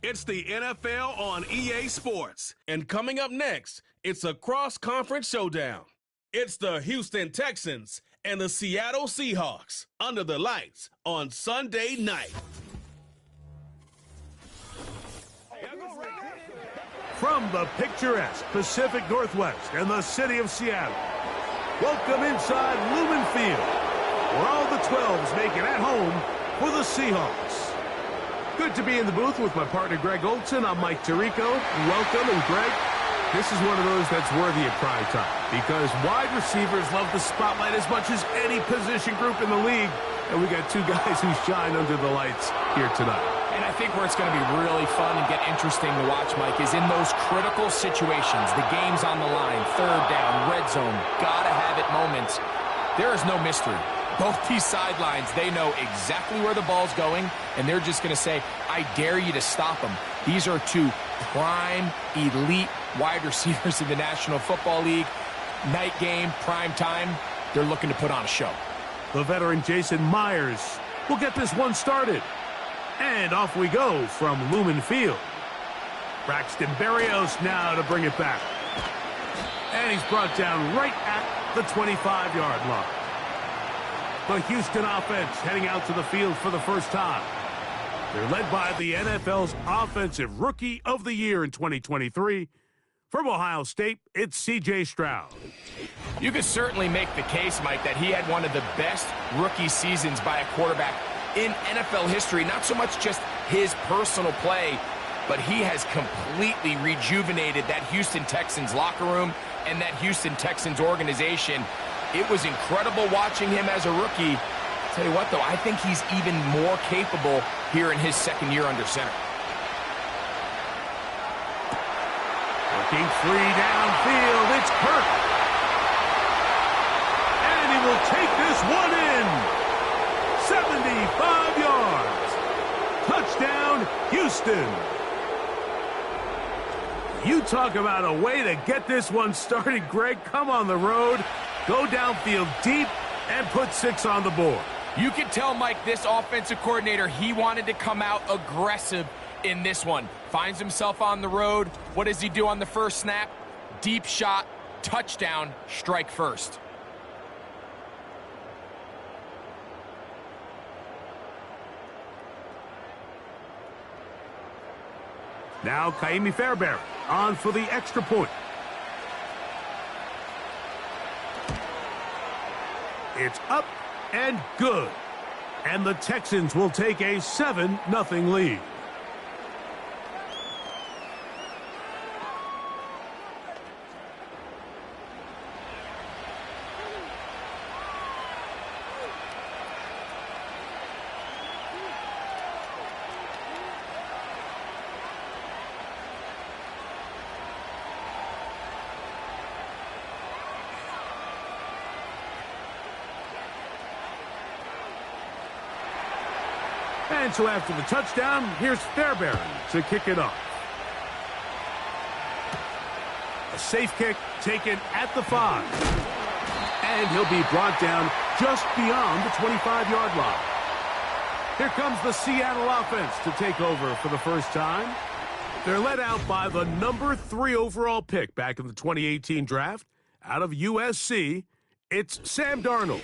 It's the NFL on EA Sports. And coming up next, it's a cross-conference showdown. It's the Houston Texans and the Seattle Seahawks under the lights on Sunday night. From the picturesque Pacific Northwest and the city of Seattle, welcome inside Lumen Field, where all the 12s make it at home for the Seahawks. Good to be in the booth with my partner Greg Olson. I'm Mike Tirico. Welcome, and Greg, this is one of those that's worthy of prime time because wide receivers love the spotlight as much as any position group in the league, and we got two guys who shine under the lights here tonight. And I think where it's going to be really fun and get interesting to watch, Mike, is in those critical situations. The game's on the line, third down, red zone, gotta-have-it moments. There is no mystery. Both these sidelines, they know exactly where the ball's going, and they're just going to say, I dare you to stop them. These are two prime, elite wide receivers in the National Football League. Night game, prime time, they're looking to put on a show. The veteran Jason Myers will get this one started. And off we go from Lumen Field. Braxton Berrios now to bring it back. And he's brought down right at the 25-yard line. The Houston offense heading out to the field for the first time. They're led by the NFL's Offensive Rookie of the Year in 2023. From Ohio State, it's C.J. Stroud. You could certainly make the case, Mike, that he had one of the best rookie seasons by a quarterback in NFL history. Not so much just his personal play, but he has completely rejuvenated that Houston Texans locker room and that Houston Texans organization. It was incredible watching him as a rookie. Tell you what, though, I think he's even more capable here in his second year under center. Looking free downfield, it's Kirk. And he will take this one in. 75 yards. Touchdown, Houston. You talk about a way to get this one started, Greg. Come on the road, go downfield deep, and put 6 on the board. You can tell, Mike, this offensive coordinator, he wanted to come out aggressive in this one. Finds himself on the road. What does he do on the first snap? Deep shot, touchdown, strike first. Now Kaimi Fairbairn on for the extra point. It's up and good. And the Texans will take a 7-0 lead. And so after the touchdown, here's Fairbairn to kick it off. A safe kick taken at the 5. And he'll be brought down just beyond the 25-yard line. Here comes the Seattle offense to take over for the first time. They're led out by the number 3 overall pick back in the 2018 draft. Out of USC, it's Sam Darnold.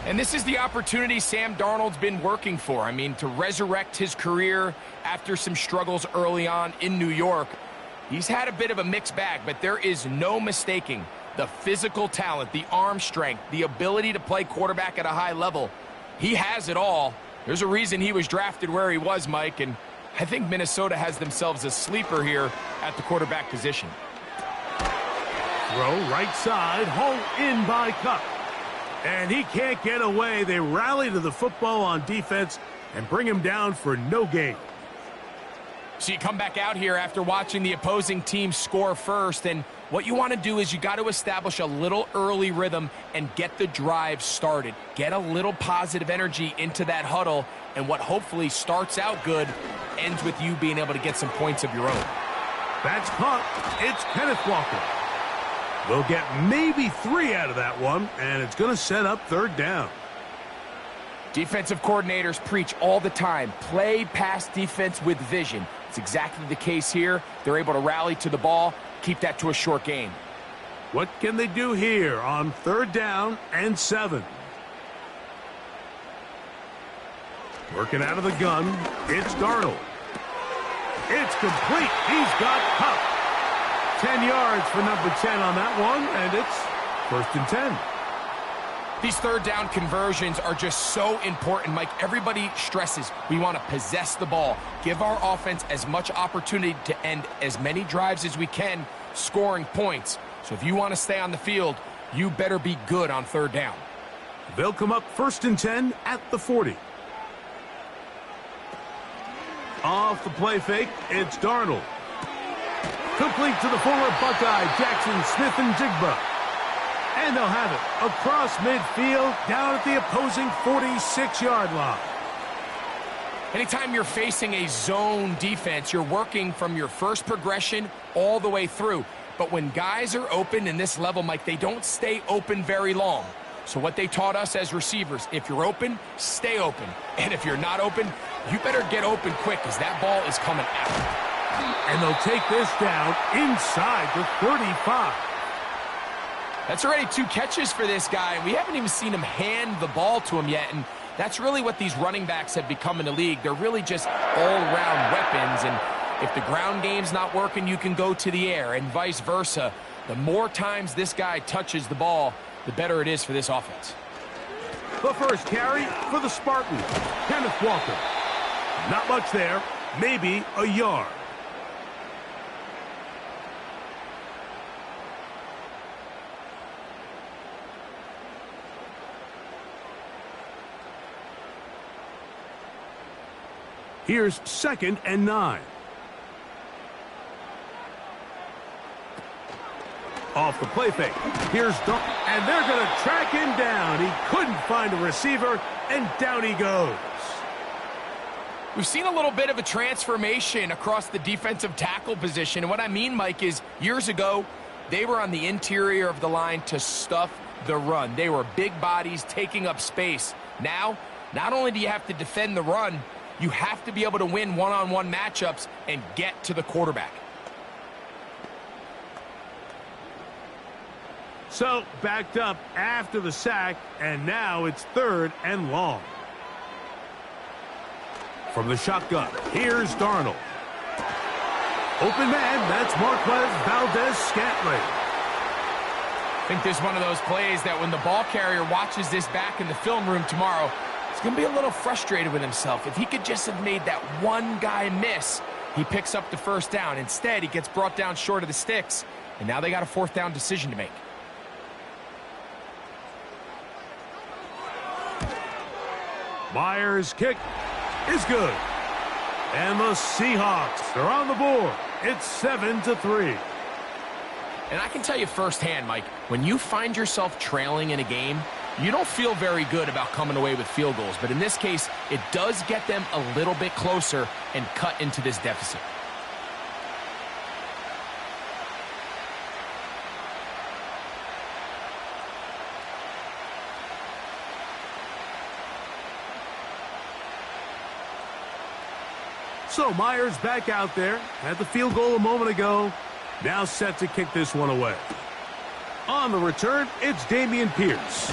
And this is the opportunity Sam Darnold's been working for. I mean, to resurrect his career after some struggles early on in New York. He's had a bit of a mixed bag, but there is no mistaking the physical talent, the arm strength, the ability to play quarterback at a high level. He has it all. There's a reason he was drafted where he was, Mike, and I think Minnesota has themselves a sleeper here at the quarterback position. Throw right side, hauled in by Cup. And he can't get away. They rally to the football on defense and bring him down for no gain. So you come back out here after watching the opposing team score first, and what you want to do is you got to establish a little early rhythm and get the drive started. Get a little positive energy into that huddle, and what hopefully starts out good ends with you being able to get some points of your own. That's caught. It's Kenneth Walker. They'll get maybe 3 out of that one, and it's going to set up third down. Defensive coordinators preach all the time, play pass defense with vision. It's exactly the case here. They're able to rally to the ball, keep that to a short gain. What can they do here on 3rd down and 7? Working out of the gun, it's Darnold. It's complete. He's got Cup. 10 yards for number 10 on that one, and it's 1st and 10. These 3rd down conversions are just so important, Mike. Everybody stresses we want to possess the ball, give our offense as much opportunity to end as many drives as we can, scoring points. So if you want to stay on the field, you better be good on 3rd down. They'll come up 1st and 10 at the 40. Off the play fake, it's Darnold. Complete to the former Buckeye, Jackson Smith-Njigba. And they'll have it across midfield, down at the opposing 46-yard line. Anytime you're facing a zone defense, you're working from your first progression all the way through. But when guys are open in this level, Mike, they don't stay open very long. So what they taught us as receivers, if you're open, stay open. And if you're not open, you better get open quick because that ball is coming out. And they'll take this down inside the 35. That's already 2 catches for this guy. We haven't even seen him hand the ball to him yet. And that's really what these running backs have become in the league. They're really just all-round weapons. And if the ground game's not working, you can go to the air and vice versa. The more times this guy touches the ball, the better it is for this offense. The first carry for the Spartans, Kenneth Walker. Not much there, maybe a yard. Here's 2nd and 9. Off the play fake. Here's Darnold. And they're going to track him down. He couldn't find a receiver, and down he goes. We've seen a little bit of a transformation across the defensive tackle position. And what I mean, Mike, is years ago, they were on the interior of the line to stuff the run. They were big bodies taking up space. Now, not only do you have to defend the run, you have to be able to win one-on-one matchups and get to the quarterback. So, backed up after the sack, and now it's 3rd and long. From the shotgun, here's Darnold. Open man, that's Marquez Valdez-Scantling. I think this is one of those plays that when the ball carrier watches this back in the film room tomorrow, he's going to be a little frustrated with himself. If he could just have made that one guy miss, he picks up the 1st down. Instead, he gets brought down short of the sticks, and now they got a 4th down decision to make. Myers' kick is good. And the Seahawks are on the board. It's 7-3. And I can tell you firsthand, Mike, when you find yourself trailing in a game, you don't feel very good about coming away with field goals. But in this case, it does get them a little bit closer and cut into this deficit. So Myers back out there. Had the field goal a moment ago. Now set to kick this one away. On the return, it's Dameon Pierce.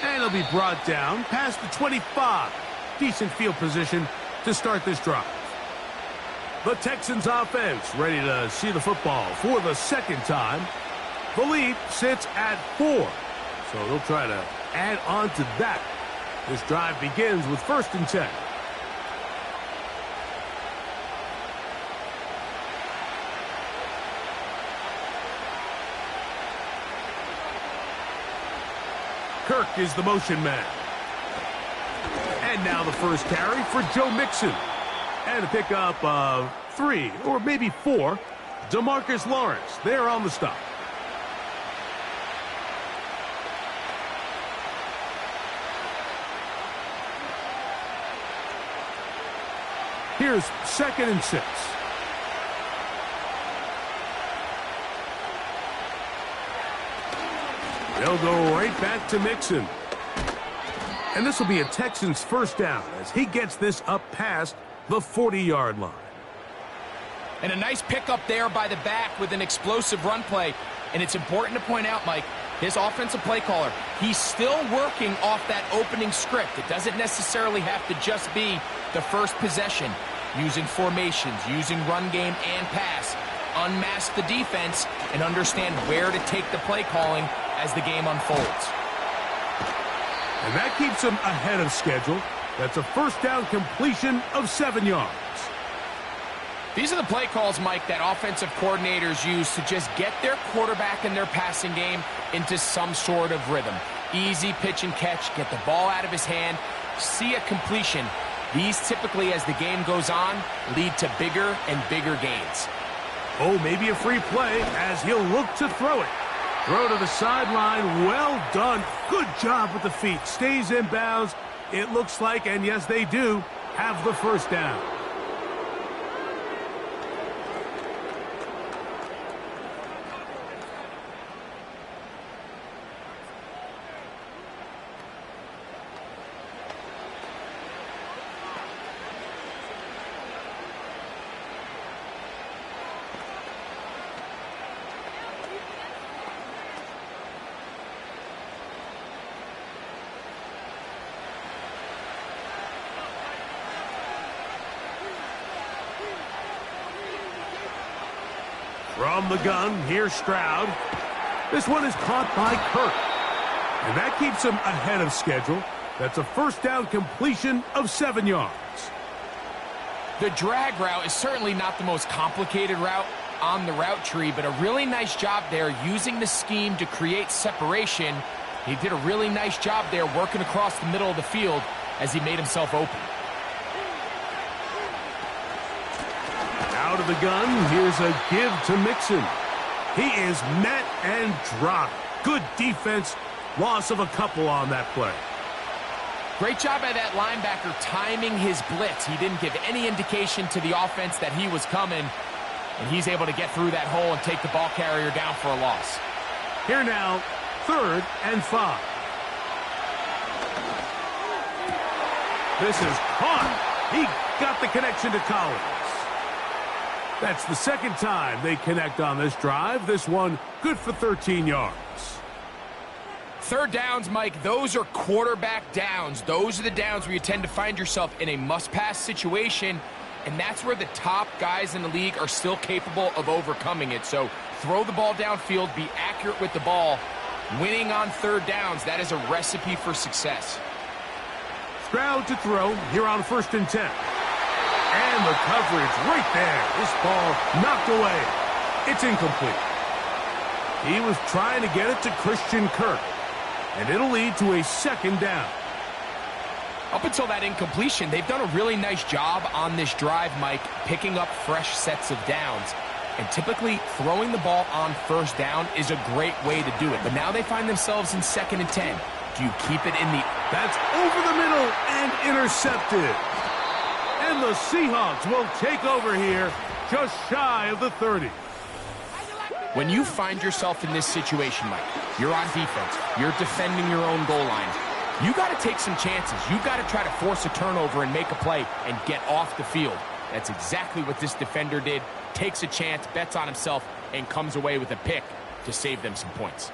And he'll be brought down past the 25. Decent field position to start this drive. The Texans offense ready to see the football for the 2nd time. The lead sits at 4. So they'll try to add on to that. This drive begins with 1st and 10. Kirk is the motion man. And now the first carry for Joe Mixon. And a pickup of 3 or maybe 4. DeMarcus Lawrence there on the stop. Here's 2nd and 6. They'll go right back to Mixon. And this will be a Texans 1st down as he gets this up past the 40-yard line. And a nice pickup there by the back with an explosive run play. And it's important to point out, Mike, his offensive play caller, he's still working off that opening script. It doesn't necessarily have to just be the first possession. Using formations, using run game and pass. Unmask the defense and understand where to take the play calling as the game unfolds. And that keeps him ahead of schedule. That's a first down completion of 7 yards. These are the play calls, Mike, that offensive coordinators use to just get their quarterback and their passing game into some sort of rhythm. Easy pitch and catch, get the ball out of his hand, see a completion. These typically, as the game goes on, lead to bigger and bigger gains. Oh, maybe a free play as he'll look to throw it. Throw to the sideline. Well done. Good job with the feet. Stays in bounds. It looks like, and yes, they do, have the first down. From the gun, here's Stroud. This one is caught by Kirk. And that keeps him ahead of schedule. That's a first down completion of 7 yards. The drag route is certainly not the most complicated route on the route tree, but a really nice job there using the scheme to create separation. He did a really nice job there working across the middle of the field as he made himself open. Out of the gun, here's a give to Mixon. He is met and dropped. Good defense. Loss of a couple on that play. Great job by that linebacker timing his blitz. He didn't give any indication to the offense that he was coming, and he's able to get through that hole and take the ball carrier down for a loss. Here now, 3rd and 5. This is caught. He got the connection to Collins. That's the second time they connect on this drive. This one good for 13 yards. 3rd downs, Mike, those are quarterback downs. Those are the downs where you tend to find yourself in a must-pass situation, and that's where the top guys in the league are still capable of overcoming it. So throw the ball downfield, be accurate with the ball. Winning on 3rd downs, that is a recipe for success. Stroud to throw here on 1st and 10. And the coverage right there. This ball knocked away. It's incomplete. He was trying to get it to Christian Kirk. And it'll lead to a 2nd down. Up until that incompletion, they've done a really nice job on this drive, Mike, picking up fresh sets of downs. And typically, throwing the ball on 1st down is a great way to do it. But now they find themselves in 2nd and 10. Do you keep it in the... That's over the middle and intercepted. And the Seahawks will take over here just shy of the 30. When you find yourself in this situation, Mike, you're on defense, you're defending your own goal line, you got to take some chances. You got to try to force a turnover and make a play and get off the field. That's exactly what this defender did. Takes a chance, bets on himself, and comes away with a pick to save them some points.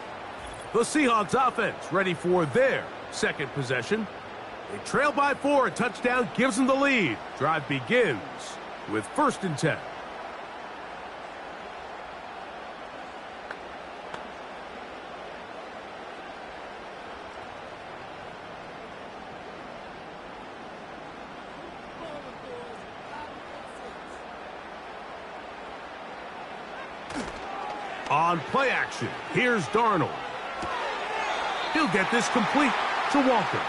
The Seahawks offense ready for their 2nd possession. They trail by 4. A touchdown gives them the lead. Drive begins with 1st and 10. On play action, here's Darnold. He'll get this complete to Walker.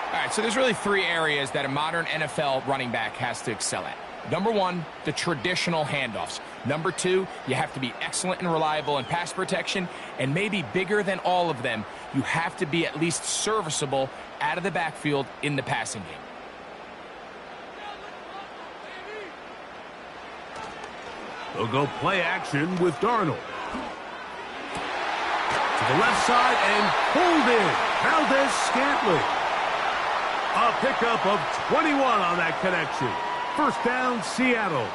All right, so there's really 3 areas that a modern NFL running back has to excel at. Number 1, the traditional handoffs. Number 2, you have to be excellent and reliable in pass protection. And maybe bigger than all of them, you have to be at least serviceable out of the backfield in the passing game. They'll go play action with Darnold. To the left side and pulled in. Valdez-Scantling. A pickup of 21 on that connection. 1st down, Seattle.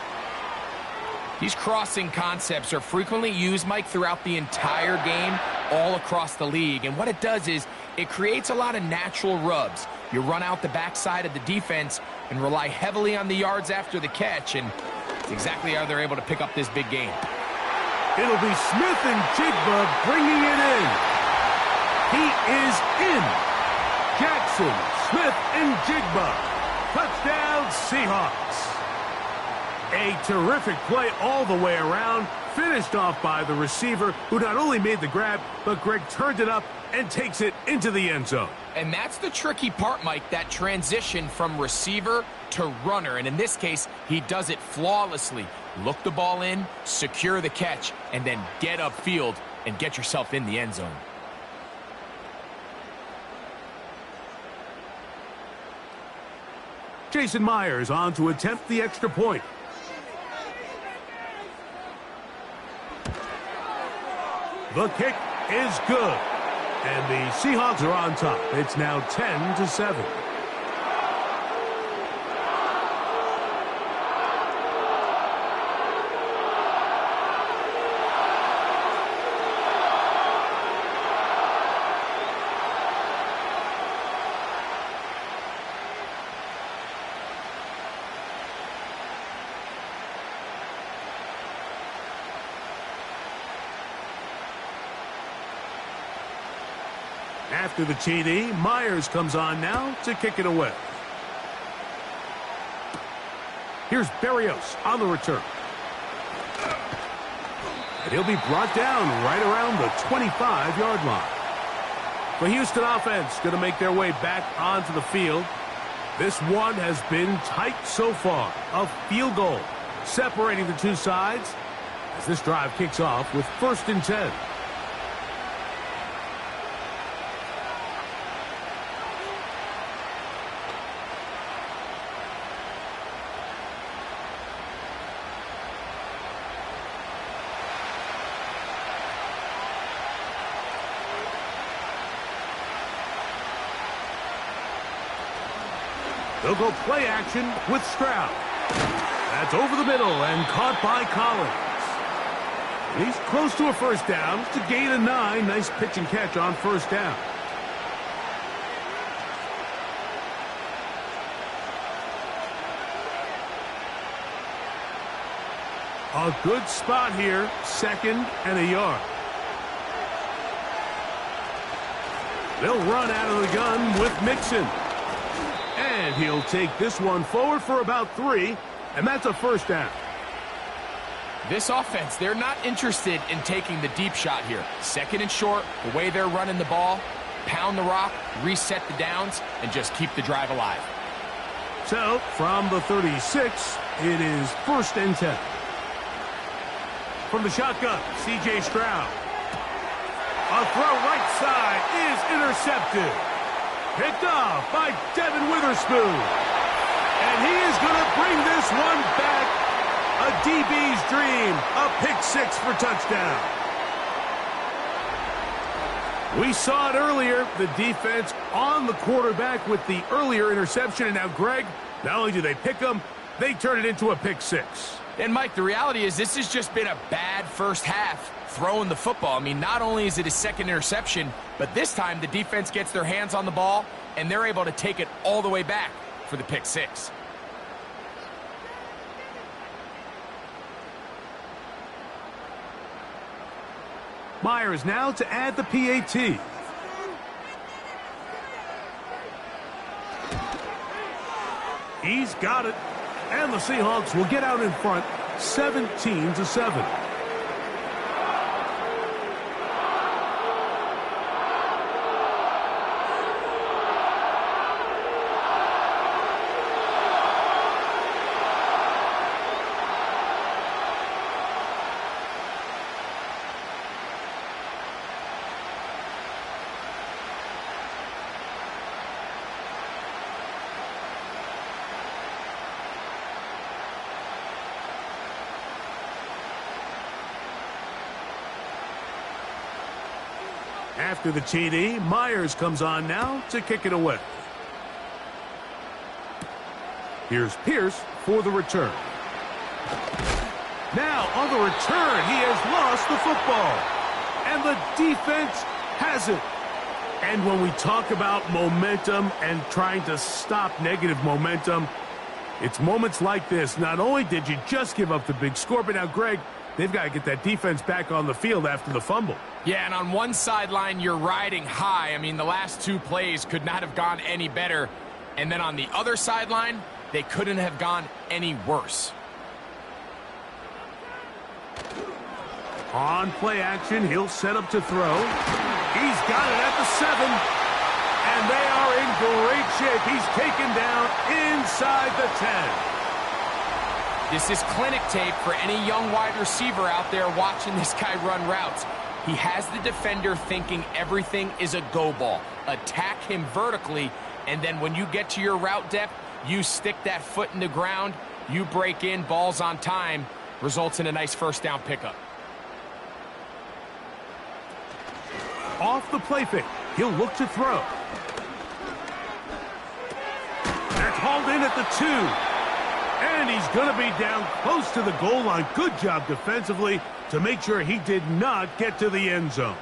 These crossing concepts are frequently used, Mike, throughout the entire game, all across the league. And what it does is it creates a lot of natural rubs. You run out the backside of the defense and rely heavily on the yards after the catch, and it's exactly how they're able to pick up this big game. It'll be Smith and Jigba bringing it in. He is in. Jackson, Smith, and Jigba. Touchdown, Seahawks. A terrific play all the way around, finished off by the receiver, who not only made the grab, but Greg turned it up and takes it into the end zone. And that's the tricky part, Mike, that transition from receiver to runner. And in this case, he does it flawlessly. Look the ball in, secure the catch, and then get upfield and get yourself in the end zone. Jason Myers on to attempt the extra point. The kick is good. And the Seahawks are on top. It's now 10-7. After the TD, Myers comes on now to kick it away. Here's Berrios on the return. And he'll be brought down right around the 25-yard line. The Houston offense going to make their way back onto the field. This one has been tight so far. A field goal separating the two sides as this drive kicks off with 1st and 10. They'll go play action with Stroud. That's over the middle and caught by Collins. He's close to a first down to gain a 9. Nice pitch and catch on first down. A good spot here, 2nd and a yard. They'll run out of the gun with Mixon. And he'll take this one forward for about 3, and that's a first down. This offense, they're not interested in taking the deep shot here. 2nd and short, the way they're running the ball, pound the rock, reset the downs, and just keep the drive alive. So, from the 36, it is 1st and 10. From the shotgun, C.J. Stroud. A throw right side is intercepted. Picked off by Devin Witherspoon. And he is going to bring this one back. A DB's dream. A pick 6 for touchdown. We saw it earlier. The defense on the quarterback with the earlier interception. And now, Greg, not only do they pick him, they turn it into a pick 6. And, Mike, the reality is this has just been a bad first half throwing the football. I mean, not only is it his 2nd interception, but this time the defense gets their hands on the ball, and they're able to take it all the way back for the pick 6. Myers now to add the PAT. He's got it. And the Seahawks will get out in front 17-7. After the TD, Myers comes on now to kick it away. Here's Pierce for the return. Now, on the return, he has lost the football. And the defense has it. And when we talk about momentum and trying to stop negative momentum, it's moments like this. Not only did you just give up the big score, but now, Greg, they've got to get that defense back on the field after the fumble. Yeah, and on one sideline, you're riding high. I mean, the last two plays could not have gone any better. And then on the other sideline, they couldn't have gone any worse. On play action, he'll set up to throw. He's got it at the 7. And they are in great shape. He's taken down inside the 10. This is clinic tape for any young wide receiver out there watching this guy run routes. He has the defender thinking everything is a go ball. Attack him vertically, and then when you get to your route depth, you stick that foot in the ground, you break in, balls on time, results in a nice first down pickup. Off the play fake, he'll look to throw. That's hauled in at the 2. And he's going to be down close to the goal line. Good job defensively to make sure he did not get to the end zone.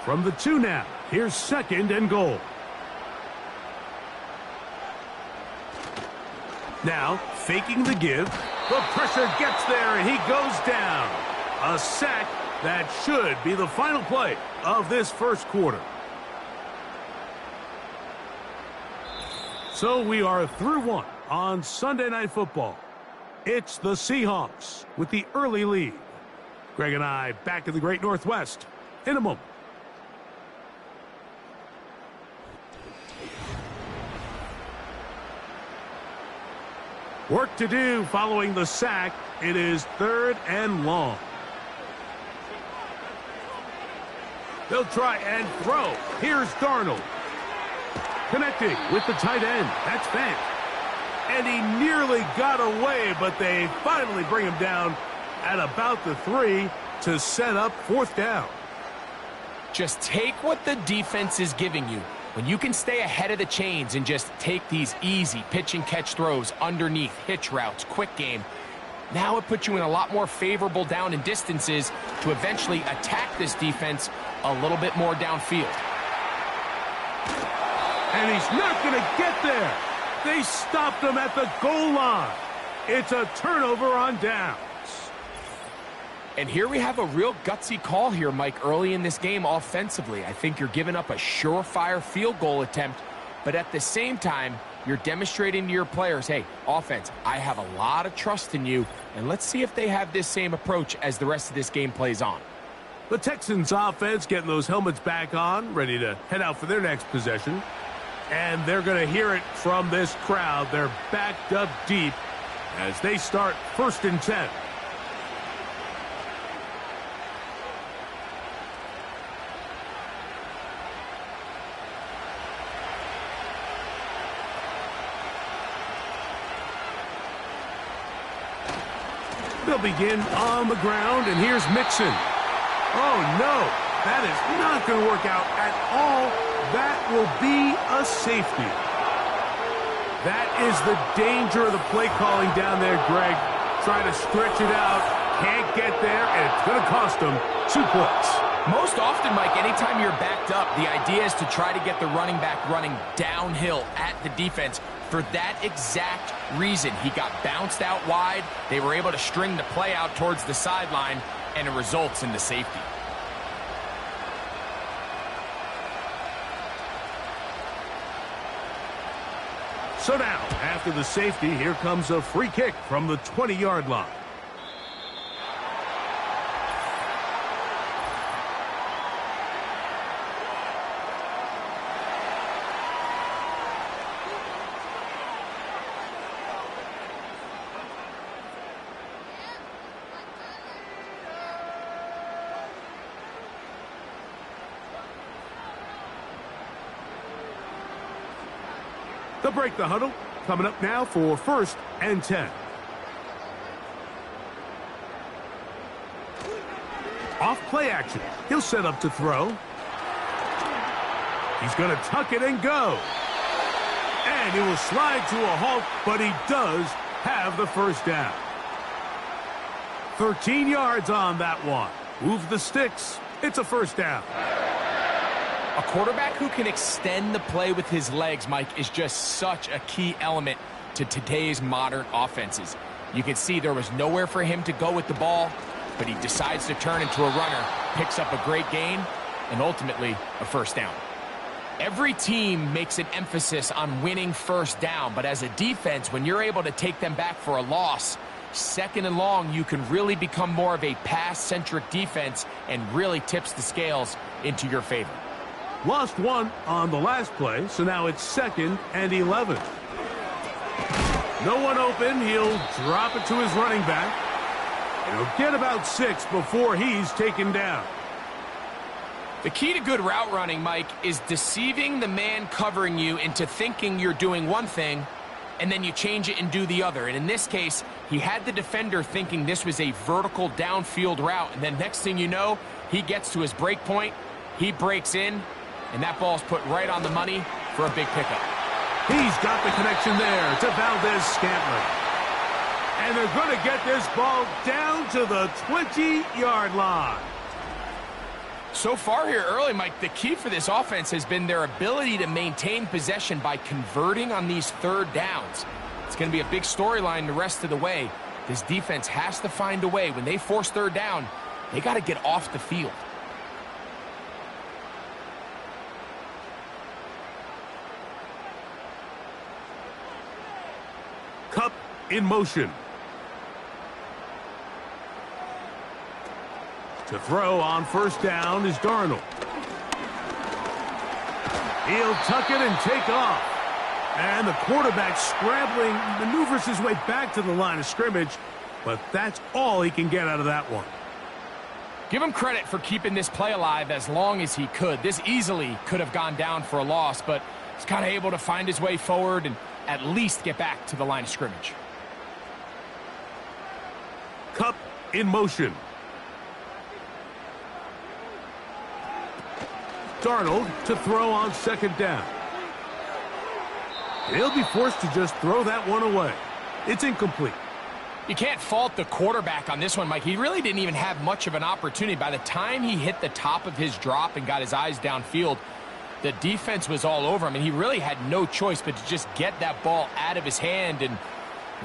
From the 2 now, here's 2nd and goal. Now, faking the give. The pressure gets there, and he goes down. A sack that should be the final play of this first quarter. So we are through one on Sunday Night Football. It's the Seahawks with the early lead. Greg and I back in the Great Northwest in a moment. Work to do following the sack. It is 3rd and long. They'll try and throw. Here's Darnold. Connecting with the tight end. That's Fant. And he nearly got away, but they finally bring him down at about the 3 to set up 4th down. Just take what the defense is giving you. When you can stay ahead of the chains and just take these easy pitch and catch throws underneath, hitch routes, quick game, now it puts you in a lot more favorable down and distances to eventually attack this defense a little bit more downfield. And he's not going to get there. They stopped him at the goal line. It's a turnover on downs. And here we have a real gutsy call here, Mike, early in this game offensively. I think you're giving up a surefire field goal attempt, but at the same time, you're demonstrating to your players, hey, offense, I have a lot of trust in you, and let's see if they have this same approach as the rest of this game plays on. The Texans offense getting those helmets back on, ready to head out for their next possession. And they're going to hear it from this crowd. They're backed up deep as they start 1st and 10. They'll begin on the ground, and here's Mixon. Oh, no, that is not going to work out at all. That will be a safety. That is the danger of the play calling down there, Greg. Try to stretch it out, can't get there, and it's going to cost them 2 points. Most often, Mike, anytime you're backed up, the idea is to try to get the running back running downhill at the defense. For that exact reason, he got bounced out wide. They were able to string the play out towards the sideline, and it results in the safety. So now, after the safety, here comes a free kick from the 20-yard line. They'll break the huddle. Coming up now for 1st and 10. Off play action. He'll set up to throw. He's going to tuck it and go. And he will slide to a halt, but he does have the first down. 13 yards on that one. Move the sticks. It's a first down. A quarterback who can extend the play with his legs, Mike, is just such a key element to today's modern offenses. You can see there was nowhere for him to go with the ball, but he decides to turn into a runner, picks up a great gain, and ultimately a first down. Every team makes an emphasis on winning first down, but as a defense, when you're able to take them back for a loss, second and long, you can really become more of a pass-centric defense and really tips the scales into your favor. Lost one on the last play, so now it's 2nd and 11. No one open. He'll drop it to his running back. And he'll get about 6 before he's taken down. The key to good route running, Mike, is deceiving the man covering you into thinking you're doing one thing, and then you change it and do the other. And in this case, he had the defender thinking this was a vertical downfield route, and then next thing you know, he gets to his break point, he breaks in, and that ball's put right on the money for a big pickup. He's got the connection there to Valdez-Scantling. And they're going to get this ball down to the 20-yard line. So far here early, Mike, the key for this offense has been their ability to maintain possession by converting on these third downs. It's going to be a big storyline the rest of the way. This defense has to find a way. When they force third down, they got to get off the field. Cup in motion. To throw on first down is Darnold. He'll tuck it and take off. And the quarterback scrambling, maneuvers his way back to the line of scrimmage, but that's all he can get out of that one. Give him credit for keeping this play alive as long as he could. This easily could have gone down for a loss, but he's kind of able to find his way forward and at least get back to the line of scrimmage. Cup in motion. Darnold to throw on second down. He'll be forced to just throw that one away. It's incomplete. You can't fault the quarterback on this one, Mike. He really didn't even have much of an opportunity. By the time he hit the top of his drop and got his eyes downfield, the defense was all over him, and he really had no choice but to just get that ball out of his hand and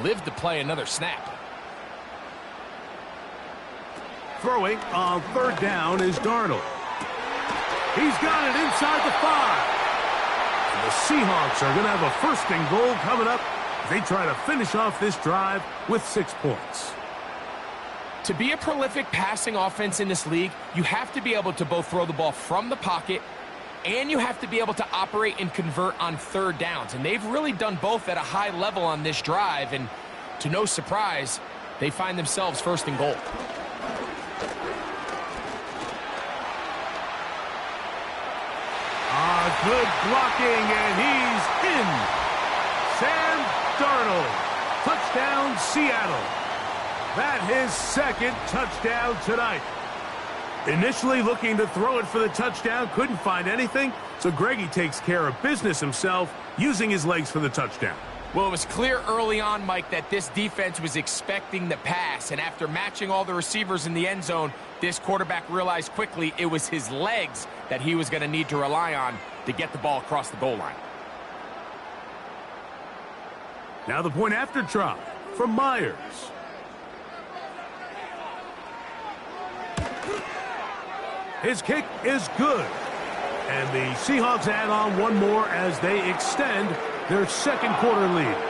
live to play another snap. Throwing on third down is Darnold. He's got it inside the 5. And the Seahawks are going to have a first and goal coming up as they try to finish off this drive with 6 points. To be a prolific passing offense in this league, you have to be able to both throw the ball from the pocket and you have to be able to operate and convert on third downs. And they've really done both at a high level on this drive. And to no surprise, they find themselves first and goal. Good blocking, and he's in. Sam Darnold. Touchdown, Seattle. That his 2nd touchdown tonight. Initially looking to throw it for the touchdown, couldn't find anything, so Greggy takes care of business himself, using his legs for the touchdown. Well, it was clear early on, Mike, that this defense was expecting the pass, and after matching all the receivers in the end zone, this quarterback realized quickly it was his legs that he was going to need to rely on to get the ball across the goal line. Now the point after try from Myers. His kick is good. And the Seahawks add on one more as they extend their 2nd quarter lead.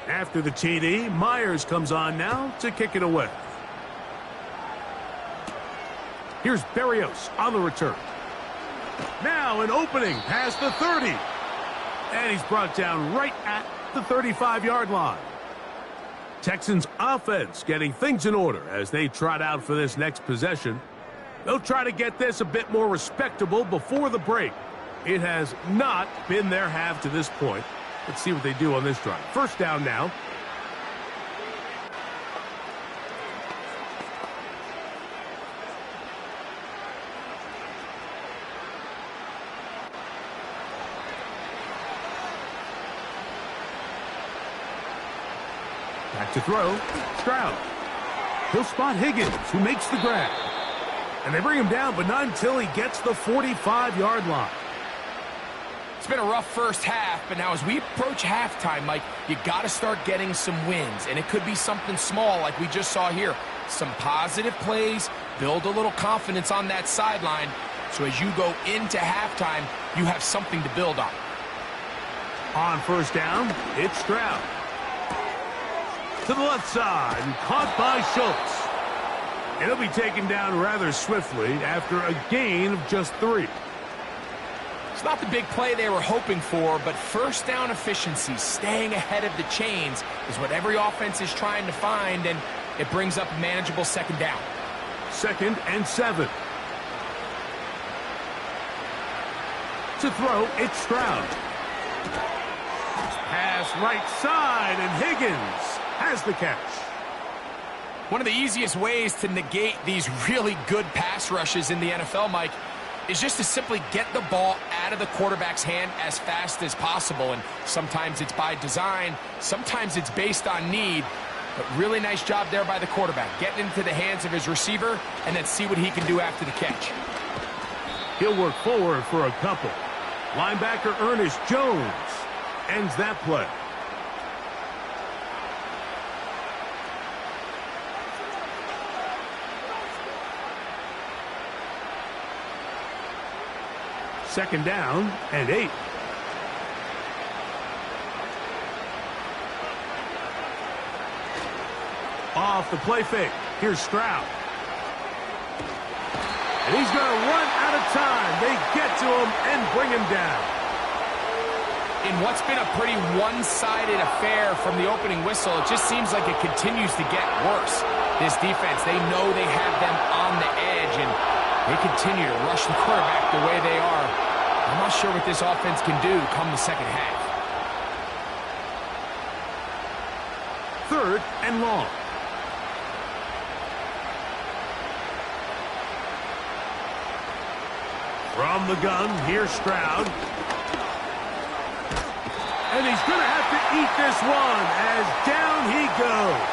After the TD, Myers comes on now to kick it away. Here's Berrios on the return. Now an opening past the 30. And he's brought down right at the 35-yard line. Texans offense getting things in order as they trot out for this next possession. They'll try to get this a bit more respectable before the break. It has not been their half to this point. Let's see what they do on this drive. First down now. Back to throw. Stroud. He'll spot Higgins, who makes the grab. And they bring him down, but not until he gets the 45-yard line. It's been a rough first half, but now as we approach halftime, Mike, you got to start getting some wins. And it could be something small like we just saw here. Some positive plays, build a little confidence on that sideline. So as you go into halftime, you have something to build on. On first down, it's Stroud. To the left side, and caught by Schultz. And he'll be taken down rather swiftly after a gain of just 3. It's not the big play they were hoping for, but first down efficiency, staying ahead of the chains, is what every offense is trying to find, and it brings up a manageable second down. 2nd and 7. To throw, it's Stroud. Pass right side, and Higgins has the catch. One of the easiest ways to negate these really good pass rushes in the NFL, Mike, is just to simply get the ball out of the quarterback's hand as fast as possible. And sometimes it's by design, sometimes it's based on need. But really nice job there by the quarterback, getting into the hands of his receiver and then see what he can do after the catch. He'll work forward for a couple. Linebacker Ernest Jones ends that play. Second down and 8. Off the play fake. Here's Stroud. And he's going to run out of time. They get to him and bring him down. In what's been a pretty one-sided affair from the opening whistle, it just seems like it continues to get worse. This defense, they know they have them on the edge, and they continue to rush the quarterback the way they are. I'm not sure what this offense can do come the second half. 3rd and long. From the gun, here's Stroud. And he's going to have to eat this one as down he goes.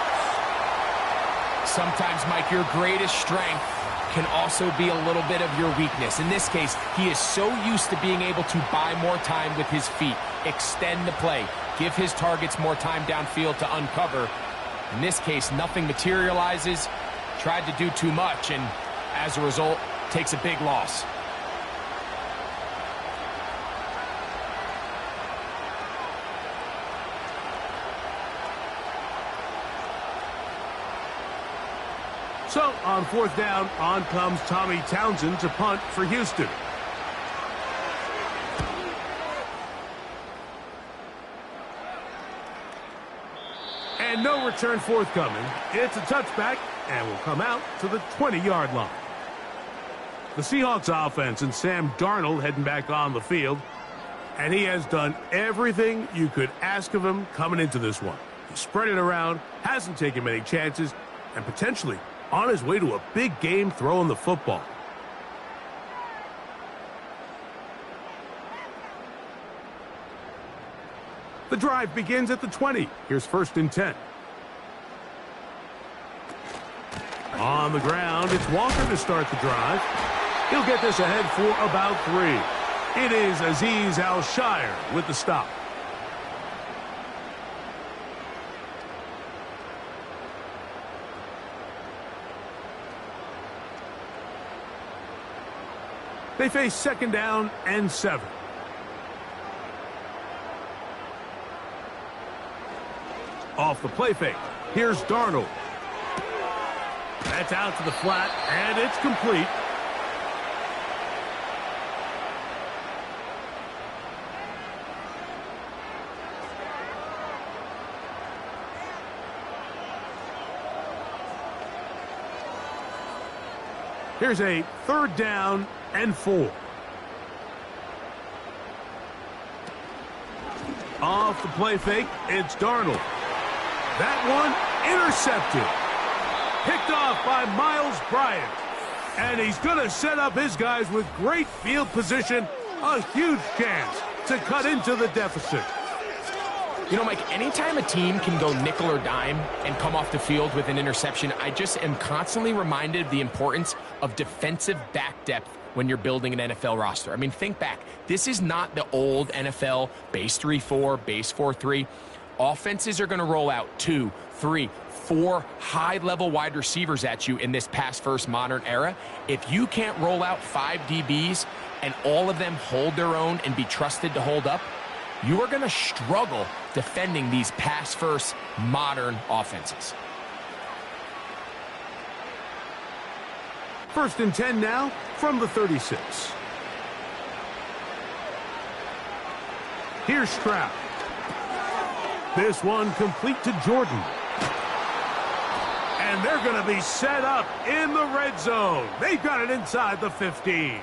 Sometimes, Mike, your greatest strength can also be a little bit of your weakness. In this case, he is so used to being able to buy more time with his feet, extend the play, give his targets more time downfield to uncover. In this case, nothing materializes, tried to do too much, and as a result, takes a big loss. So, on 4th down, on comes Tommy Townsend to punt for Houston. And no return forthcoming. It's a touchback, and will come out to the 20-yard line. The Seahawks offense and Sam Darnold heading back on the field. And he has done everything you could ask of him coming into this one. He spread it around, hasn't taken many chances, and potentially on his way to a big game throwing the football. The drive begins at the 20. Here's 1st and 10. On the ground, it's Walker to start the drive. He'll get this ahead for about 3. It is Azeez Al-Shire with the stop. They face 2nd down and 7. Off the play fake. Here's Darnold. That's out to the flat, and it's complete. Here's a 3rd down and 4. Off the play fake, it's Darnold. That one intercepted. Picked off by Miles Bryant. And he's going to set up his guys with great field position. A huge chance to cut into the deficit. You know, Mike, anytime a team can go nickel or dime and come off the field with an interception, I just am constantly reminded of the importance of defensive back depth when you're building an NFL roster. I mean, think back. This is not the old NFL base 3-4, base 4-3. Offenses are going to roll out 2, 3, 4 high-level wide receivers at you in this pass-first modern era. If you can't roll out 5 DBs and all of them hold their own and be trusted to hold up, you are going to struggle defending these pass-first modern offenses. 1st and 10 now from the 36. Here's Stroud. This one complete to Jordan. And they're going to be set up in the red zone. They've got it inside the 15.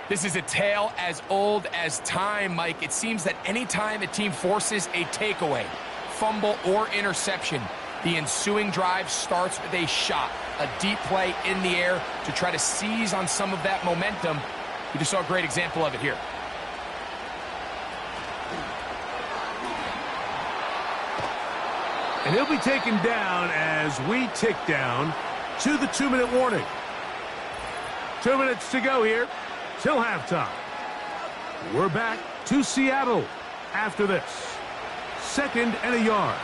This is a tale as old as time, Mike. It seems that anytime a team forces a takeaway, fumble, or interception, the ensuing drive starts with a shot, a deep play in the air to try to seize on some of that momentum. We just saw a great example of it here. And he'll be taken down as we tick down to the 2-minute warning. 2 minutes to go here till halftime. We're back to Seattle after this. 2nd and a yard.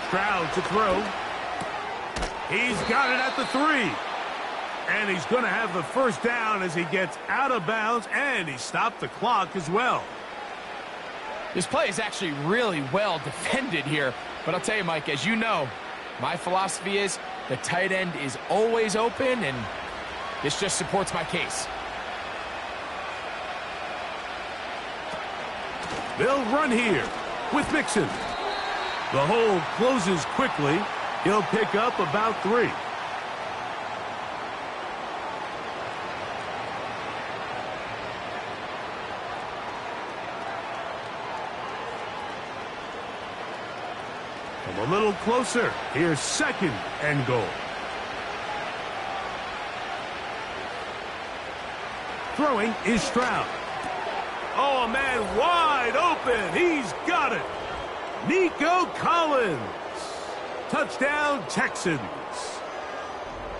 Stroud to throw. He's got it at the 3. And he's going to have the 1st down as he gets out of bounds, and he stopped the clock as well. This play is actually really well defended here. But I'll tell you, Mike, as you know, my philosophy is the tight end is always open, and this just supports my case. They'll run here with Mixon. The hole closes quickly. He'll pick up about 3. Come a little closer. Here's 2nd and goal. Throwing is Stroud. Oh, a man wide open. He's got it. Nico Collins. Touchdown, Texans.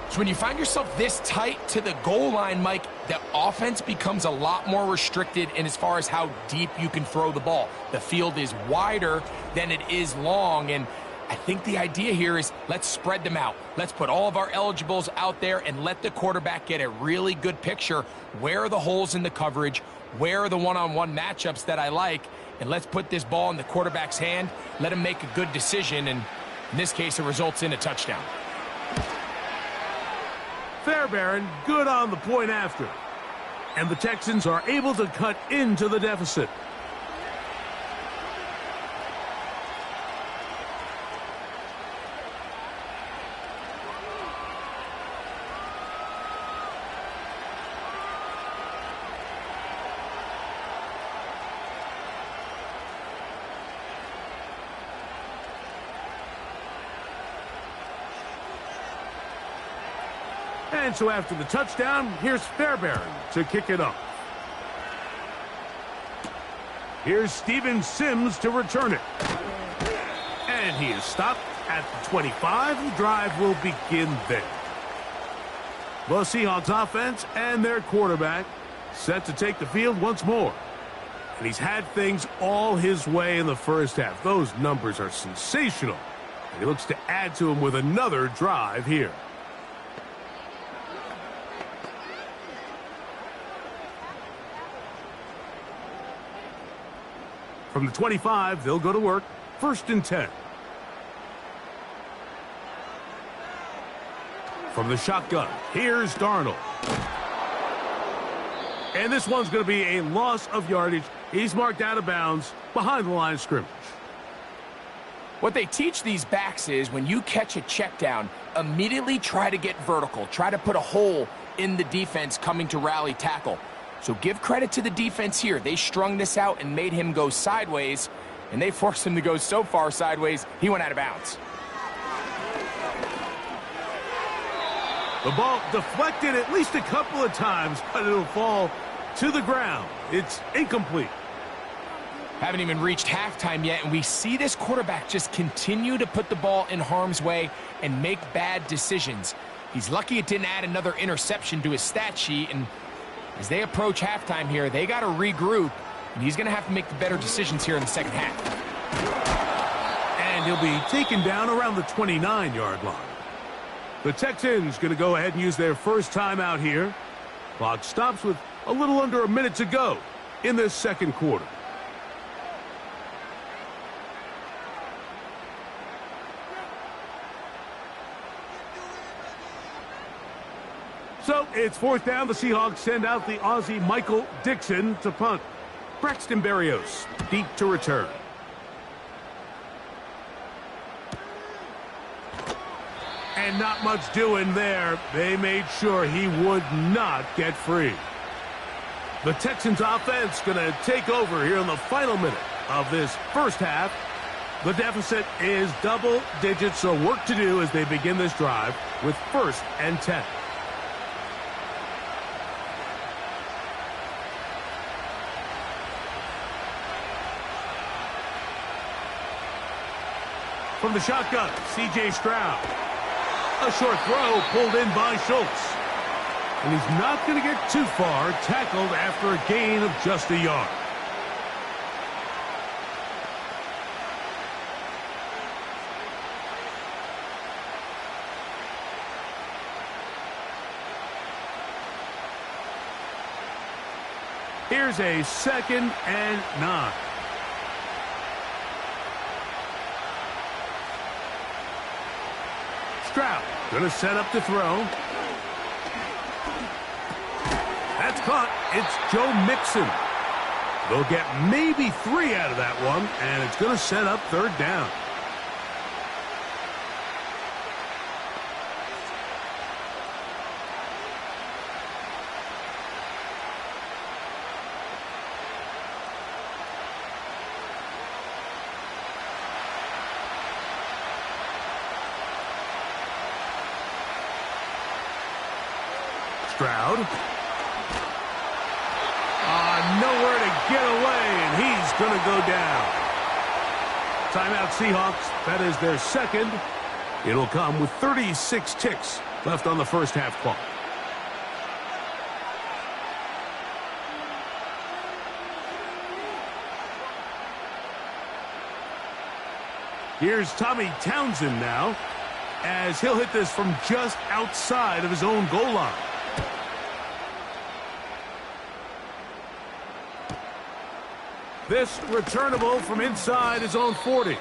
So when you find yourself this tight to the goal line, Mike, the offense becomes a lot more restricted in as far as how deep you can throw the ball. The field is wider than it is long, and I think the idea here is let's spread them out. Let's put all of our eligibles out there and let the quarterback get a really good picture. Where are the holes in the coverage? Where are the one-on-one matchups that I like? And let's put this ball in the quarterback's hand. Let him make a good decision, and in this case, it results in a touchdown. Fairbairn good on the point after. And the Texans are able to cut into the deficit. And so after the touchdown, here's Fairbairn to kick it off. Here's Steven Sims to return it. And he is stopped at the 25. The drive will begin there. The Seahawks offense and their quarterback set to take the field once more. And he's had things all his way in the first half. Those numbers are sensational. And he looks to add to them with another drive here. From the 25, they'll go to work. 1st and 10. From the shotgun, here's Darnold. And this one's going to be a loss of yardage. He's marked out of bounds behind the line of scrimmage. What they teach these backs is when you catch a check down, immediately try to get vertical. Try to put a hole in the defense coming to rally tackle. So give credit to the defense here. They strung this out and made him go sideways, and they forced him to go so far sideways, he went out of bounds. The ball deflected at least a couple of times, but it'll fall to the ground. It's incomplete. Haven't even reached halftime yet, and we see this quarterback just continue to put the ball in harm's way and make bad decisions. He's lucky it didn't add another interception to his stat sheet, and as they approach halftime here, they got to regroup, and he's going to have to make the better decisions here in the second half. And he'll be taken down around the 29-yard line. The Texans going to go ahead and use their first timeout here. Clock stops with a little under a minute to go in this second quarter. So it's fourth down. The Seahawks send out the Aussie Michael Dixon to punt. Braxton Berrios deep to return. And not much doing there. They made sure he would not get free. The Texans offense going to take over here in the final minute of this first half. The deficit is double digits, so work to do as they begin this drive with 1st and 10. From the shotgun, C.J. Stroud. A short throw pulled in by Schultz. And he's not going to get too far, tackled after a gain of just a yard. Here's a 2nd and 9. Stroud going to set up to throw. That's caught. It's Joe Mixon. They'll get maybe 3 out of that one, and it's going to set up 3rd down. Stroud. Nowhere to get away, and he's going to go down. Timeout Seahawks. That is their 2nd. It'll come with 36 ticks left on the first half clock. Here's Tommy Townsend now, as he'll hit this from just outside of his own goal line. This returnable from inside his own 40.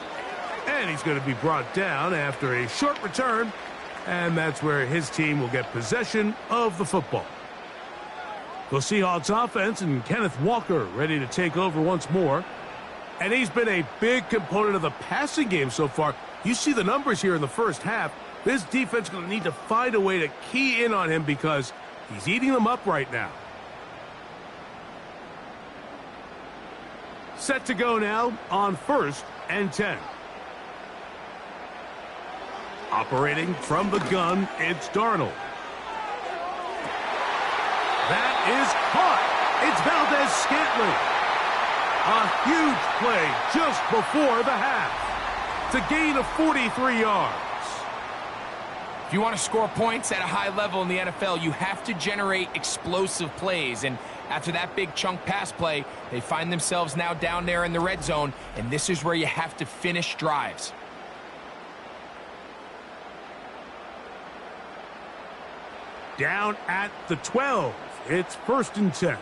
And he's going to be brought down after a short return. And that's where his team will get possession of the football. The Seahawks offense and Kenneth Walker ready to take over once more. And he's been a big component of the passing game so far. You see the numbers here in the first half. This defense is going to need to find a way to key in on him because he's eating them up right now. Set to go now on 1st and 10. Operating from the gun, it's Darnold. That is caught. It's Valdez-Scantling. A huge play just before the half. It's a gain of 43 yards. If you want to score points at a high level in the NFL, you have to generate explosive plays. And after that big chunk pass play, they find themselves now down there in the red zone, and this is where you have to finish drives. Down at the 12. It's 1st and 10.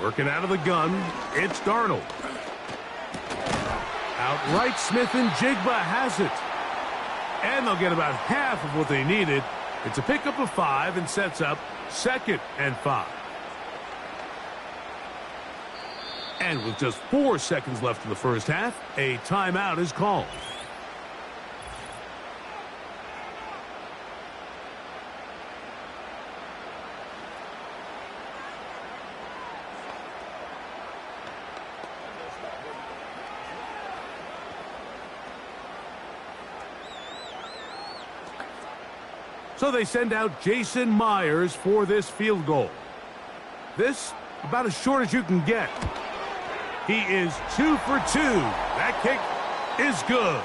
Working out of the gun, it's Darnold. Outright Smith and Jigba has it. And they'll get about half of what they needed. It's a pickup of 5 and sets up 2nd and 5. And with just 4 seconds left in the first half, a timeout is called. So they send out Jason Myers for this field goal. This, about as short as you can get. He is 2 for 2. That kick is good.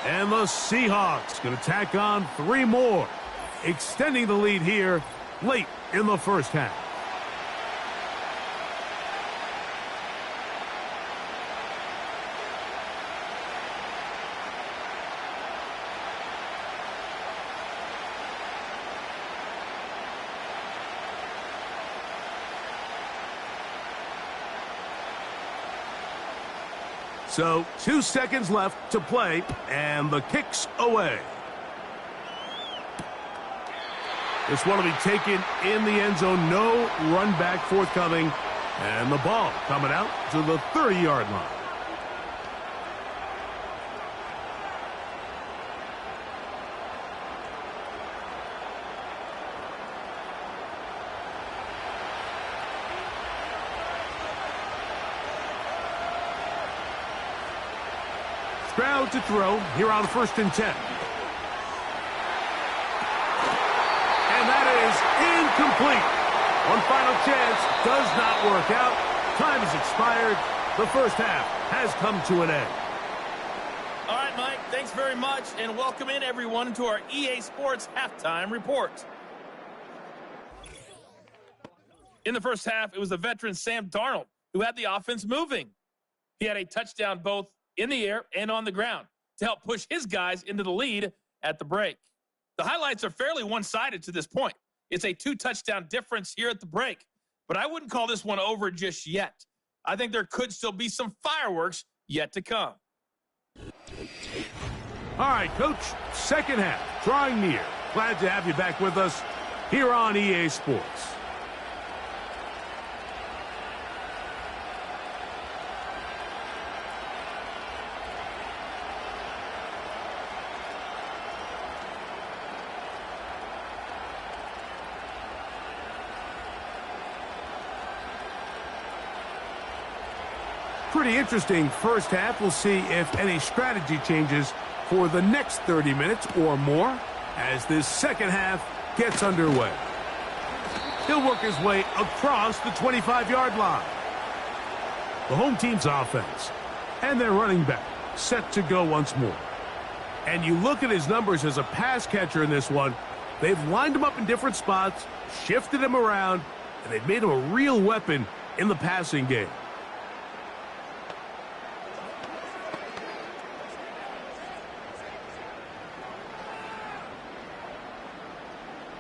And the Seahawks going to tack on 3 more, extending the lead here late in the first half. So 2 seconds left to play, and the kick's away. This one will be taken in the end zone. No run back forthcoming, and the ball coming out to the 30-yard line. Stroud to throw here on 1st and 10. And that is incomplete. One final chance does not work out. Time has expired. The first half has come to an end. All right, Mike, thanks very much, and welcome in everyone to our EA Sports Halftime Report. In the first half, it was the veteran Sam Darnold who had the offense moving. He had a touchdown both in the air and on the ground to help push his guys into the lead at the break. The highlights are fairly one-sided to this point. It's a 2-touchdown difference here at the break, but I wouldn't call this one over just yet. I think there could still be some fireworks yet to come. All right, Coach, second half, drawing near. Glad to have you back with us here on EA Sports. Pretty interesting first half. We'll see if any strategy changes for the next 30 minutes or more as this second half gets underway. He'll work his way across the 25-yard line. The home team's offense and their running back set to go once more. And you look at his numbers as a pass catcher in this one. They've lined him up in different spots, shifted him around, and they've made him a real weapon in the passing game.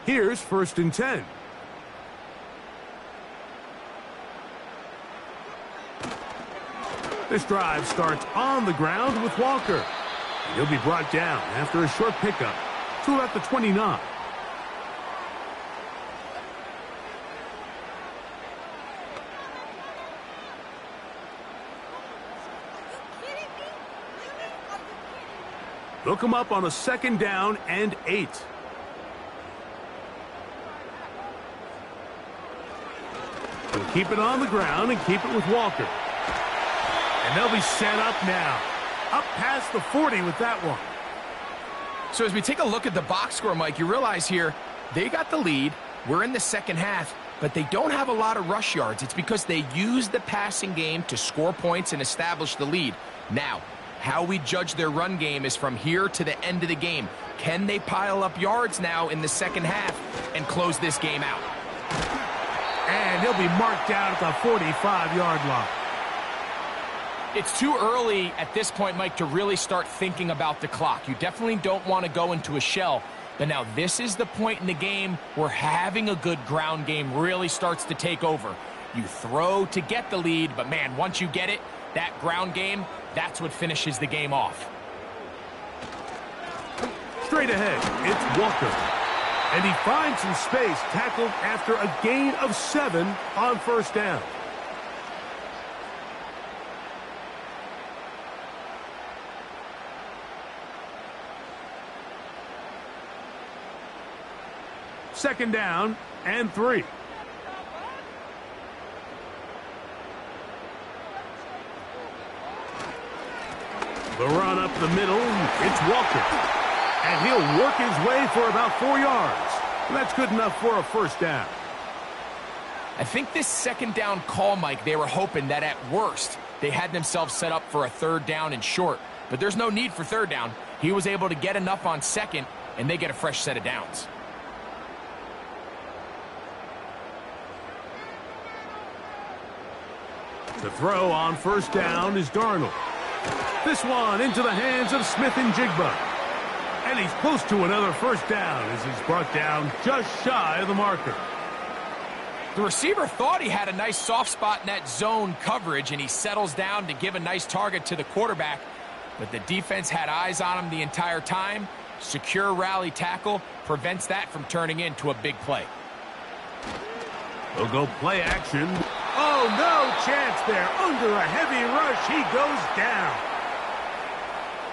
Here's 1st and 10. This drive starts on the ground with Walker. And he'll be brought down after a short pickup to about the 29. Look him up on a 2nd down and 8. We'll keep it on the ground and keep it with Walker. And they'll be set up now. Up past the 40 with that one. So as we take a look at the box score, Mike, you realize here they got the lead. We're in the second half, but they don't have a lot of rush yards. It's because they use the passing game to score points and establish the lead. Now, how we judge their run game is from here to the end of the game. Can they pile up yards now in the second half and close this game out? And he'll be marked down at the 45-yard line. It's too early at this point, Mike, to really start thinking about the clock. You definitely don't want to go into a shell. But now this is the point in the game where having a good ground game really starts to take over. You throw to get the lead, but man, once you get it, that ground game, that's what finishes the game off. Straight ahead, it's Walker. And he finds some space, tackled after a gain of 7 on 1st down. second down and 3. The run up the middle, it's Walker. And he'll work his way for about 4 yards. That's good enough for a first down. I think this second down call, Mike, they were hoping that at worst they had themselves set up for a third down and short. But there's no need for third down. He was able to get enough on second, and they get a fresh set of downs. The throw on first down is Darnold. This one into the hands of Smith and Jigba. And he's close to another first down as he's brought down just shy of the marker. The receiver thought he had a nice soft spot in that zone coverage, and he settles down to give a nice target to the quarterback. But the defense had eyes on him the entire time. Secure rally tackle prevents that from turning into a big play. They'll go play action. Oh, no chance there. Under a heavy rush, he goes down.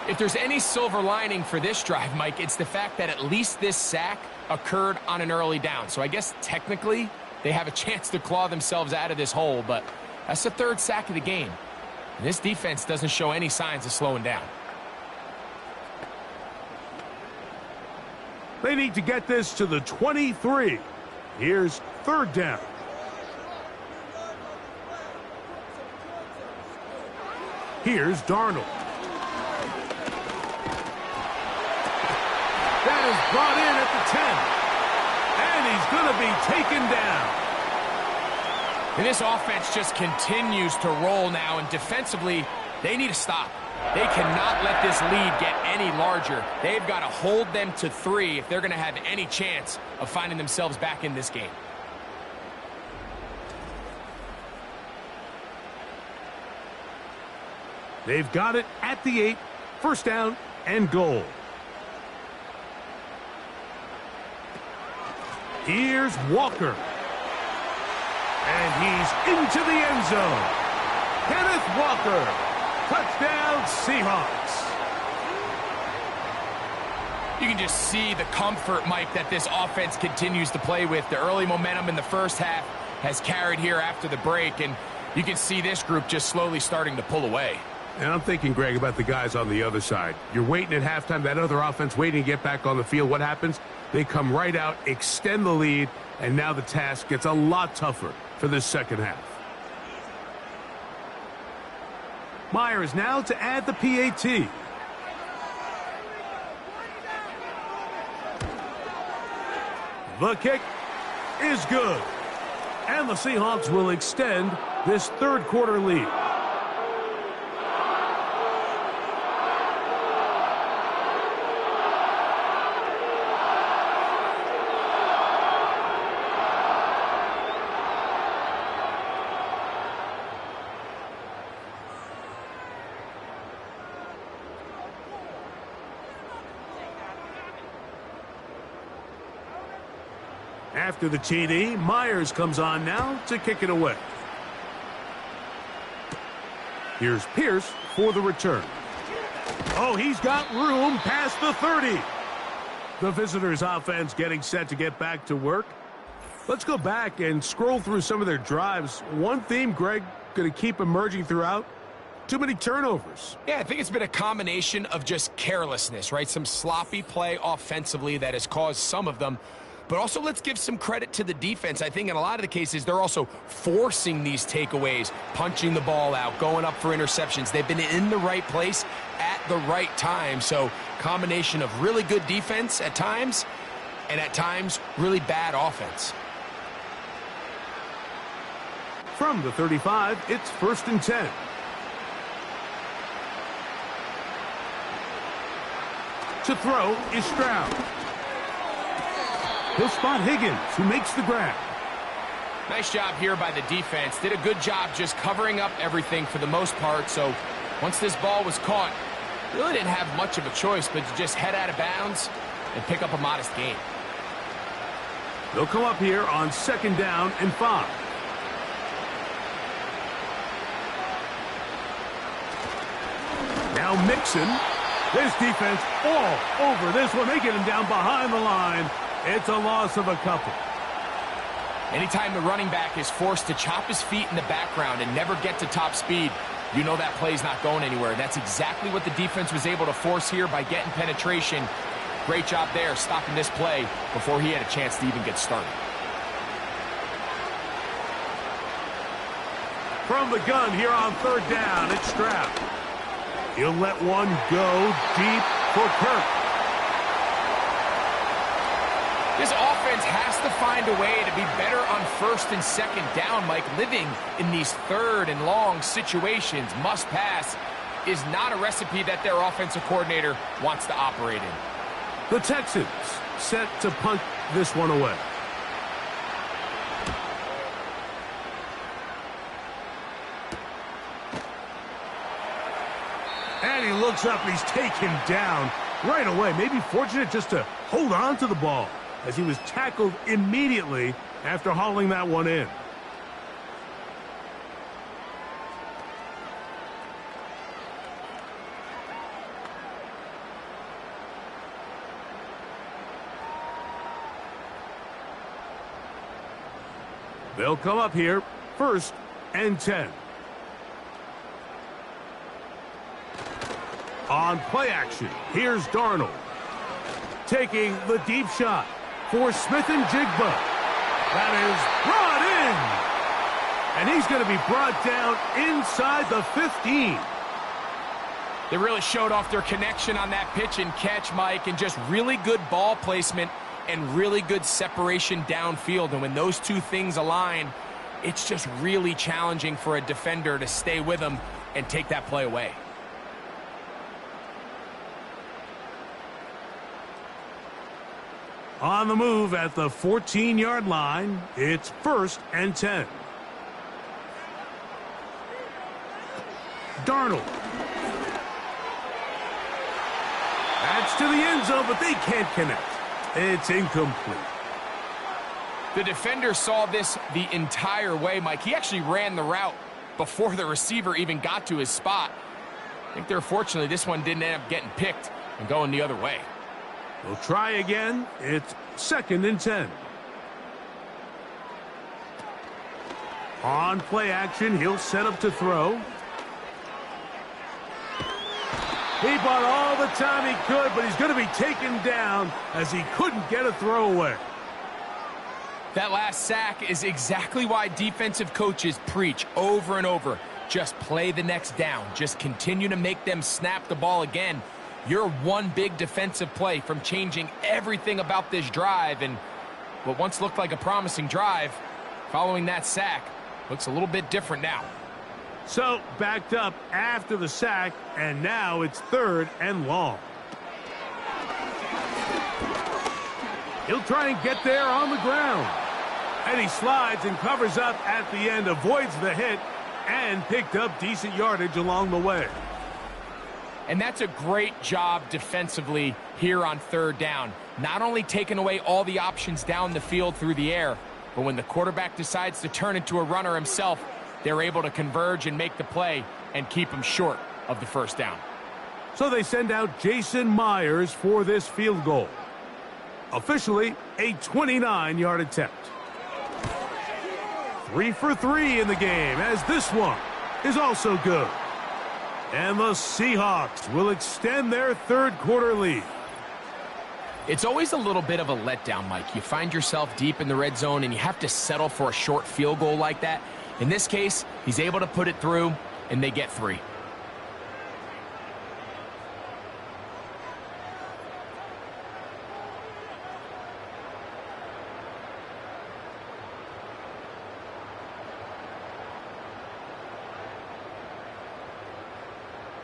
If there's any silver lining for this drive, Mike, it's the fact that at least this sack occurred on an early down. So I guess technically they have a chance to claw themselves out of this hole, but that's the third sack of the game. And this defense doesn't show any signs of slowing down. They need to get this to the 23. Here's third down. Here's Darnold. That is brought in at the 10. And he's going to be taken down. And this offense just continues to roll now, and defensively, they need to stop. They cannot let this lead get any larger. They've got to hold them to 3 if they're going to have any chance of finding themselves back in this game. They've got it at the 8. First down and goal. Here's Walker. And he's into the end zone. Kenneth Walker. Touchdown, Seahawks. You can just see the comfort, Mike, that this offense continues to play with. The early momentum in the first half has carried here after the break, and you can see this group just slowly starting to pull away. And I'm thinking, Greg, about the guys on the other side. You're waiting at halftime, that other offense waiting to get back on the field. What happens? They come right out, extend the lead, and now the task gets a lot tougher for this second half. Myers now to add the PAT. The kick is good. And the Seahawks will extend this third quarter lead. After the TD, Myers comes on now to kick it away. Here's Pierce for the return. Oh, he's got room past the 30. The visitors' offense getting set to get back to work. Let's go back and scroll through some of their drives. One theme, Greg, going to keep emerging throughout. Too many turnovers. Yeah, I think it's been a combination of just carelessness, right? Some sloppy play offensively that has caused some of them. But also, let's give some credit to the defense. I think in a lot of the cases, they're also forcing these takeaways, punching the ball out, going up for interceptions. They've been in the right place at the right time. So, combination of really good defense at times, and at times, really bad offense. From the 35, it's 1st and 10. To throw is Stroud. He'll spot Higgins, who makes the grab. Nice job here by the defense. Did a good job just covering up everything for the most part. So once this ball was caught, really didn't have much of a choice but to just head out of bounds and pick up a modest gain. They'll come up here on 2nd down and 5. Now Mixon. This defense all over this one. They get him down behind the line. It's a loss of a couple. Anytime the running back is forced to chop his feet in the background and never get to top speed, you know that play's not going anywhere. That's exactly what the defense was able to force here by getting penetration. Great job there, stopping this play before he had a chance to even get started. From the gun here on third down, it's Stroud. He'll let one go deep for Kirk. This offense has to find a way to be better on first and second down, Mike. Living in these third and long situations, must pass, is not a recipe that their offensive coordinator wants to operate in. The Texans set to punt this one away. And he looks up and he's taken down right away. Maybe fortunate just to hold on to the ball, as he was tackled immediately after hauling that one in. They'll come up here, 1st and 10. On play action, here's Darnold. Taking the deep shot for Smith and Jigba. That is brought in. And he's going to be brought down inside the 15. They really showed off their connection on that pitch and catch, Mike, and just really good ball placement and really good separation downfield. And when those two things align, it's just really challenging for a defender to stay with them and take that play away. On the move at the 14-yard line, it's 1st and 10. Darnold. That's to the end zone, but they can't connect. It's incomplete. The defender saw this the entire way, Mike. He actually ran the route before the receiver even got to his spot. I think they're fortunately this one didn't end up getting picked and going the other way. We'll try again. It's 2nd and 10. On play action, he'll set up to throw. He bought all the time he could, but he's going to be taken down as he couldn't get a throwaway. That last sack is exactly why defensive coaches preach over and over. Just play the next down. Just continue to make them snap the ball again. You're one big defensive play from changing everything about this drive, and what once looked like a promising drive, following that sack, looks a little bit different now. So, backed up after the sack, and now it's 3rd and long. He'll try and get there on the ground. And he slides and covers up at the end, avoids the hit, and picked up decent yardage along the way. And that's a great job defensively here on 3rd down. Not only taking away all the options down the field through the air, but when the quarterback decides to turn into a runner himself, they're able to converge and make the play and keep him short of the 1st down. So they send out Jason Myers for this field goal. Officially a 29-yard attempt. 3 for 3 in the game, as this one is also good. And the Seahawks will extend their 3rd quarter lead. It's always a little bit of a letdown, Mike. You find yourself deep in the red zone and you have to settle for a short field goal like that. In this case, he's able to put it through, and they get 3.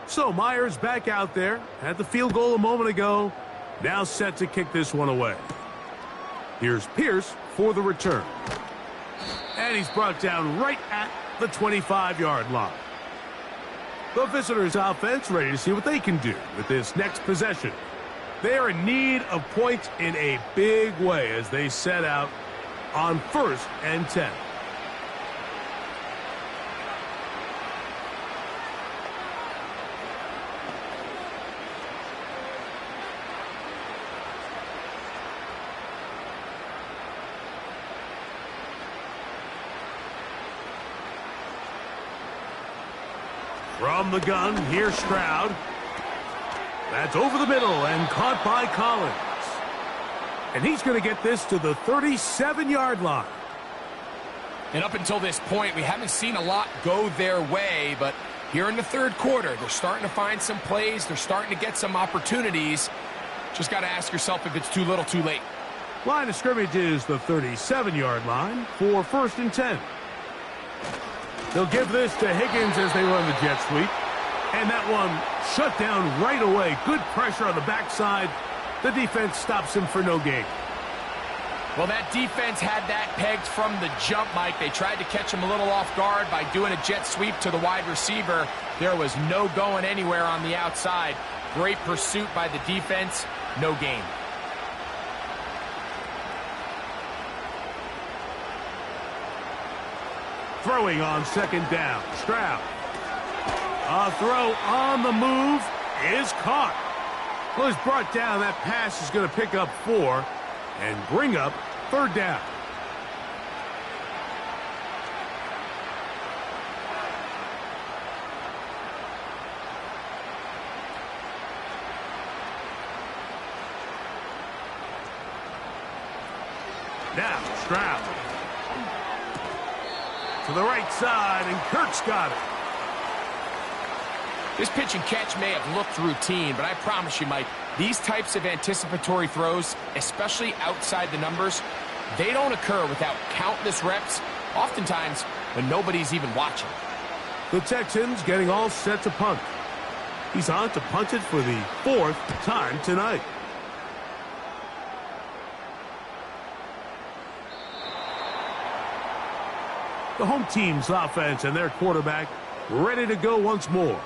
So Myers back out there, had the field goal a moment ago, now set to kick this one away. Here's Pierce for the return. And he's brought down right at the 25-yard line. The visitors' offense ready to see what they can do with this next possession. They are in need of points in a big way as they set out on 1st and 10. From the gun, here's Stroud. That's over the middle and caught by Collins. And he's going to get this to the 37-yard line. And up until this point, we haven't seen a lot go their way, but here in the third quarter, they're starting to find some plays. They're starting to get some opportunities. Just got to ask yourself if it's too little, too late. Line of scrimmage is the 37-yard line for 1st and 10. They'll give this to Higgins as they run the jet sweep. And that one shut down right away. Good pressure on the backside. The defense stops him for no gain. Well, that defense had that pegged from the jump, Mike. They tried to catch him a little off guard by doing a jet sweep to the wide receiver. There was no going anywhere on the outside. Great pursuit by the defense. No gain. Throwing on 2nd down. Stroud. A throw on the move is caught. Well, it's brought down. That pass is going to pick up 4 and bring up 3rd down. Now, Stroud. To the right side, and Kirk's got it. This pitch and catch may have looked routine, but I promise you, Mike, these types of anticipatory throws, especially outside the numbers, they don't occur without countless reps, oftentimes when nobody's even watching. The Texans getting all set to punt. He's on to punt it for the 4th time tonight. The home team's offense and their quarterback ready to go once more.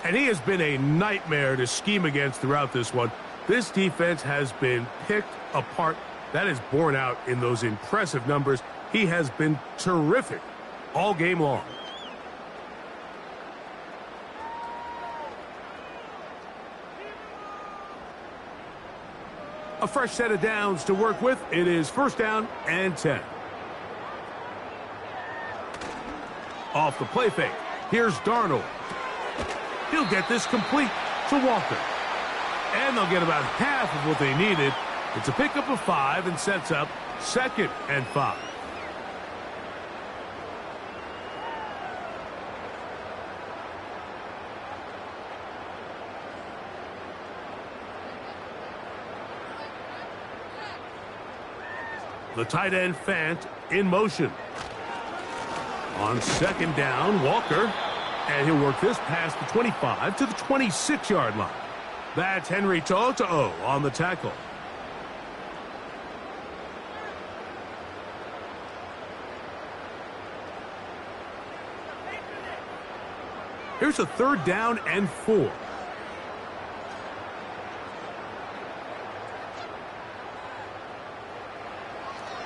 And he has been a nightmare to scheme against throughout this one. This defense has been picked apart. That is borne out in those impressive numbers. He has been terrific all game long. A fresh set of downs to work with. It is 1st down and 10. Off the play fake. Here's Darnold. He'll get this complete to Walker. And they'll get about half of what they needed. It's a pickup of 5 and sets up 2nd and 5. The tight end Fant in motion. On 2nd down, Walker. And he'll work this past the 25 to the 26-yard line. That's Henry To'o on the tackle. Here's a 3rd down and 4.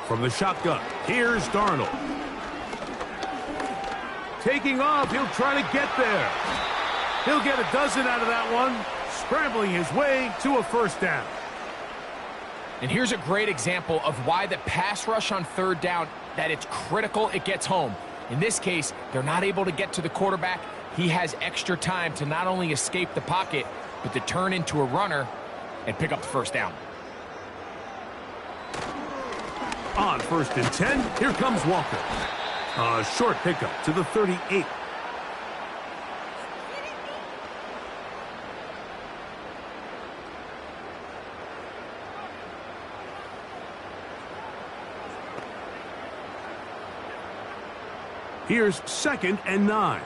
From the shotgun, here's Darnold. Taking off, he'll try to get there. He'll get a dozen out of that one, scrambling his way to a 1st down. And here's a great example of why the pass rush on 3rd down, that it's critical it gets home. In this case, they're not able to get to the quarterback. He has extra time to not only escape the pocket, but to turn into a runner and pick up the 1st down. On 1st and 10, here comes Walker. A short pickup to the 38. Here's 2nd and 9.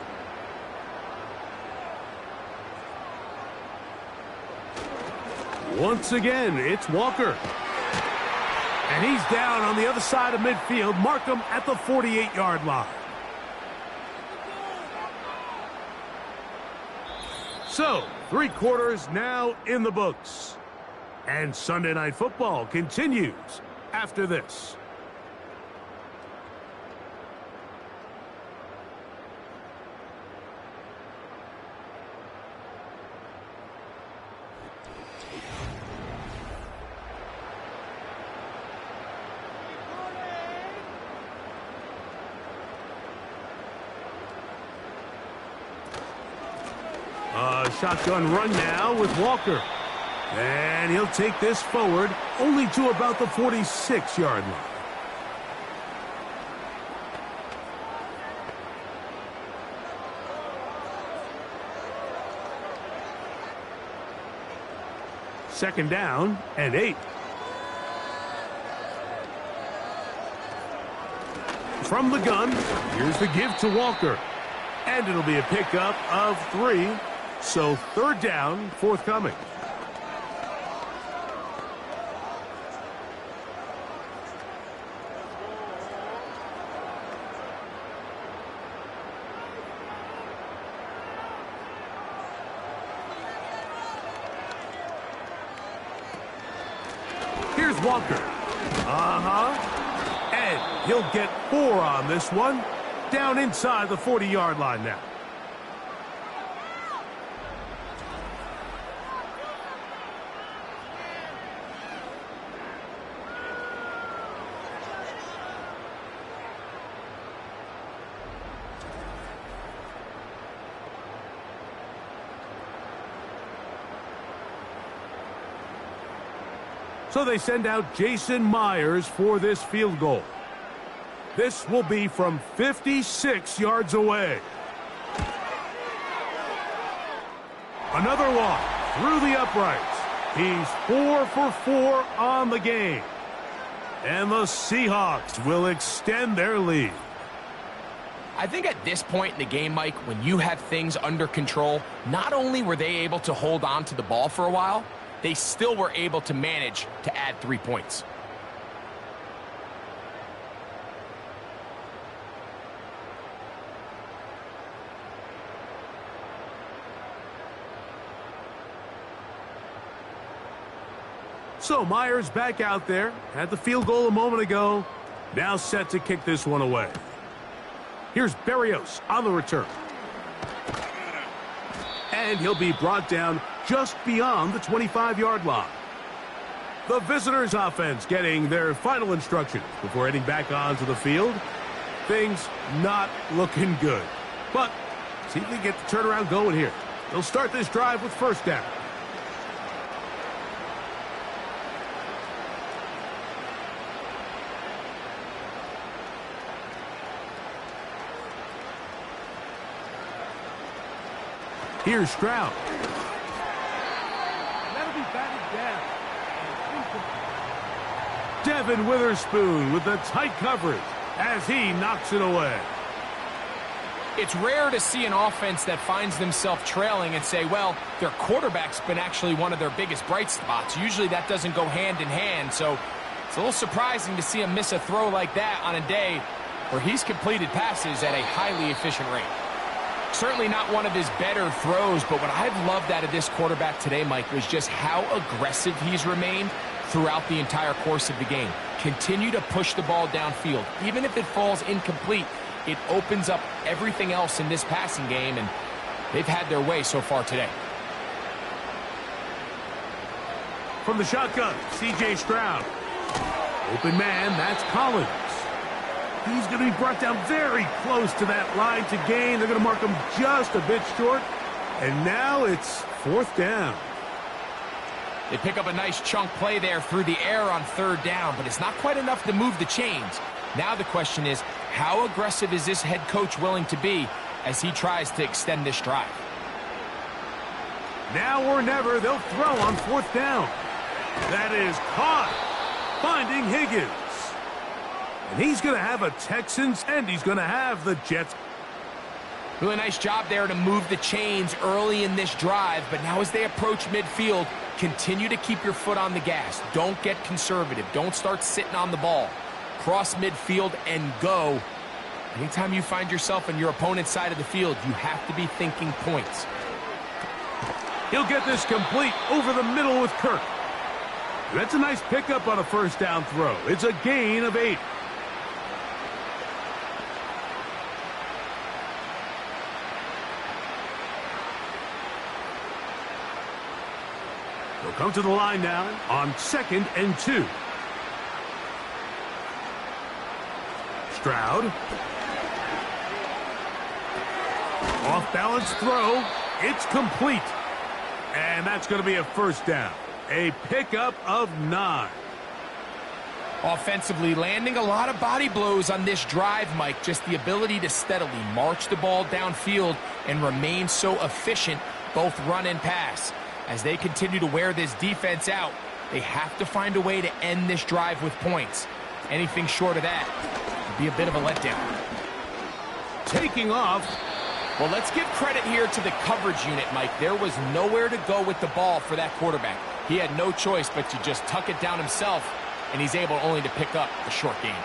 Once again, it's Walker. And he's down on the other side of midfield. Mark him at the 48-yard line. So, 3 quarters now in the books. And Sunday Night Football continues after this. A shotgun run now with Walker. And he'll take this forward only to about the 46-yard line. Second down and 8. From the gun, here's the give to Walker. And it'll be a pickup of 3. So third down forthcoming. Here's Walker. And he'll get 4 on this one. Down inside the 40-yard line now. So they send out Jason Myers for this field goal. This will be from 56 yards away. Another walk through the uprights. He's 4 for 4 on the game. And the Seahawks will extend their lead. I think at this point in the game, Mike, when you have things under control, not only were they able to hold on to the ball for a while, they still were able to manage to add 3 points. So Myers back out there. Had the field goal a moment ago. Now set to kick this one away. Here's Berrios on the return. And he'll be brought down just beyond the 25-yard line. The visitors' offense getting their final instructions before heading back onto the field. Things not looking good. But see if they get the turnaround going here. They'll start this drive with first down. Here's Stroud. That'll be batted down. Devin Witherspoon with the tight coverage as he knocks it away. It's rare to see an offense that finds themselves trailing and say, well, their quarterback's been actually one of their biggest bright spots. Usually that doesn't go hand in hand, so it's a little surprising to see him miss a throw like that on a day where he's completed passes at a highly efficient rate. Certainly not one of his better throws, but what I've loved out of this quarterback today, Mike, was just how aggressive he's remained throughout the entire course of the game. Continue to push the ball downfield. Even if it falls incomplete, it opens up everything else in this passing game, and they've had their way so far today. From the shotgun, C.J. Stroud. Open man, that's Collins. He's going to be brought down very close to that line to gain. They're going to mark him just a bit short. And now it's fourth down. They pick up a nice chunk play there through the air on third down, but it's not quite enough to move the chains. Now the question is, how aggressive is this head coach willing to be as he tries to extend this drive? Now or never, they'll throw on fourth down. That is caught, finding Higgins. And he's going to have a Texans, and he's going to have the Jets. Really nice job there to move the chains early in this drive, but now as they approach midfield, continue to keep your foot on the gas. Don't get conservative. Don't start sitting on the ball. Cross midfield and go. Anytime you find yourself on your opponent's side of the field, you have to be thinking points. He'll get this complete over the middle with Kirk. That's a nice pickup on a first down throw. It's a gain of 8. They'll come to the line now on 2nd and 2. Stroud. Off balance throw. It's complete. And that's going to be a first down. A pickup of 9. Offensively, landing a lot of body blows on this drive, Mike. Just the ability to steadily march the ball downfield and remain so efficient, both run and pass. As they continue to wear this defense out, they have to find a way to end this drive with points. Anything short of that would be a bit of a letdown. Taking off. Well, let's give credit here to the coverage unit, Mike. There was nowhere to go with the ball for that quarterback. He had no choice but to just tuck it down himself, and he's able only to pick up a short gain.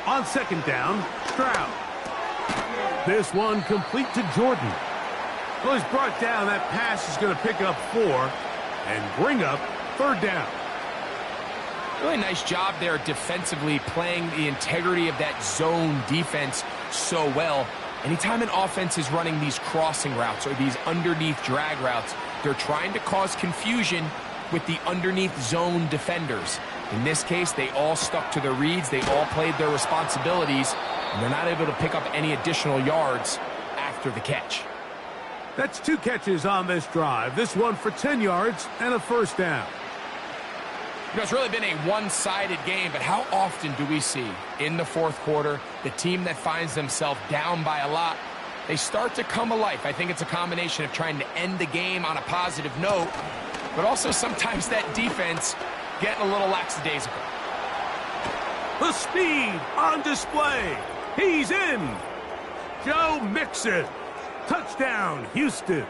On second down, Stroud. This one complete to Jordan. Well, he's brought down. That pass is going to pick up 4 and bring up third down. Really nice job there defensively, playing the integrity of that zone defense so well. Anytime an offense is running these crossing routes or these underneath drag routes, they're trying to cause confusion with the underneath zone defenders. In this case, they all stuck to their reads, they all played their responsibilities, and they're not able to pick up any additional yards after the catch. That's 2 catches on this drive. This one for 10 yards and a first down. You know, it's really been a one-sided game, but how often do we see in the fourth quarter the team that finds themselves down by a lot, they start to come alive? I think it's a combination of trying to end the game on a positive note, but also sometimes that defense getting a little lackadaisical. The speed on display. He's in. Joe Mixon. Touchdown, Houston.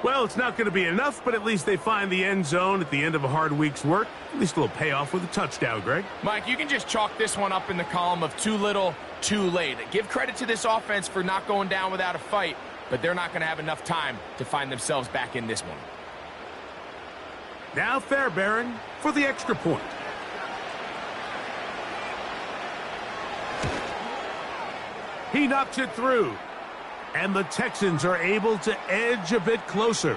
Well, it's not going to be enough, but at least they find the end zone at the end of a hard week's work. At least a little payoff with a touchdown, Greg. Mike, you can just chalk this one up in the column of too little, too late. Give credit to this offense for not going down without a fight, but they're not going to have enough time to find themselves back in this one. Now Fairbairn for the extra point. He knocks it through. And the Texans are able to edge a bit closer.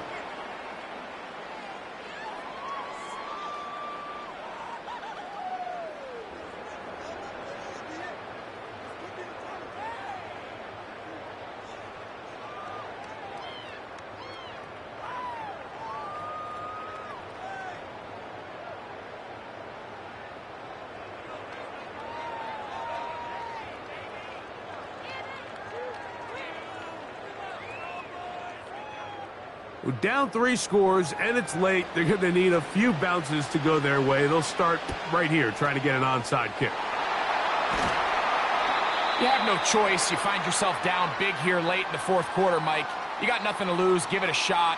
Down 3 scores, and it's late. They're going to need a few bounces to go their way. They'll start right here trying to get an onside kick. You have no choice. You find yourself down big here late in the fourth quarter, Mike. You got nothing to lose. Give it a shot.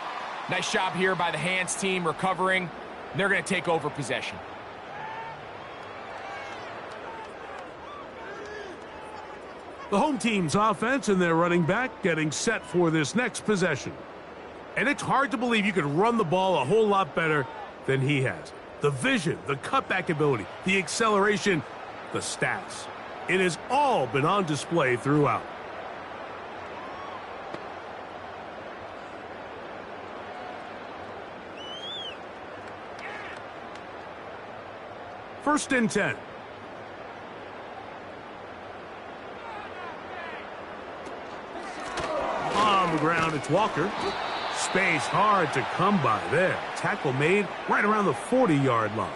Nice job here by the hands team recovering. They're going to take over possession. The home team's offense and their running back getting set for this next possession. And it's hard to believe you could run the ball a whole lot better than he has. The vision, the cutback ability, the acceleration, the stats. It has all been on display throughout. First and 10. On the ground, it's Walker. Space hard to come by there. Tackle made right around the 40-yard line.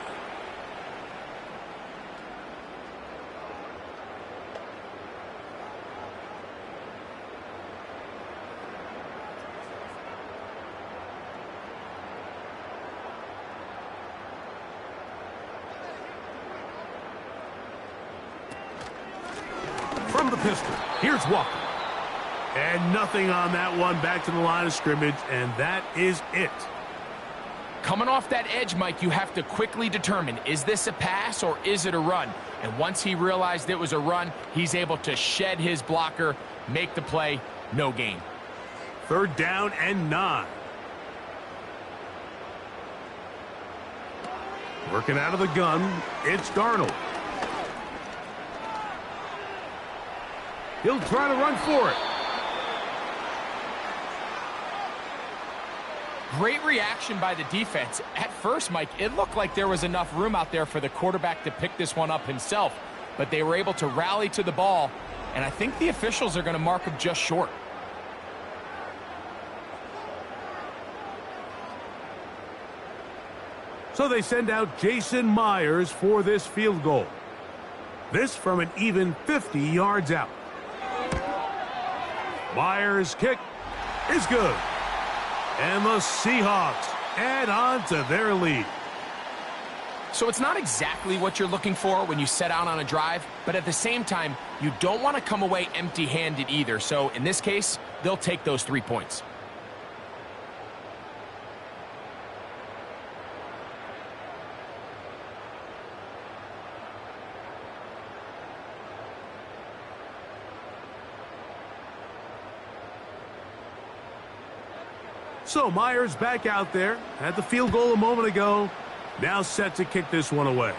From the pistol, here's Walker. And nothing on that one, back to the line of scrimmage, and that is it. Coming off that edge, Mike, you have to quickly determine, is this a pass or is it a run? And once he realized it was a run, he's able to shed his blocker, make the play, no gain. Third down and 9. Working out of the gun, it's Darnold. He'll try to run for it. Great reaction by the defense. At first, Mike, it looked like there was enough room out there for the quarterback to pick this one up himself, but they were able to rally to the ball, and I think the officials are going to mark him just short. So they send out Jason Myers for this field goal. This from an even 50 yards out. Myers' kick is good. And the Seahawks add on to their lead. So it's not exactly what you're looking for when you set out on a drive, but at the same time, you don't want to come away empty-handed either. So in this case, they'll take those 3 points. So Myers back out there. Had the field goal a moment ago. Now set to kick this one away.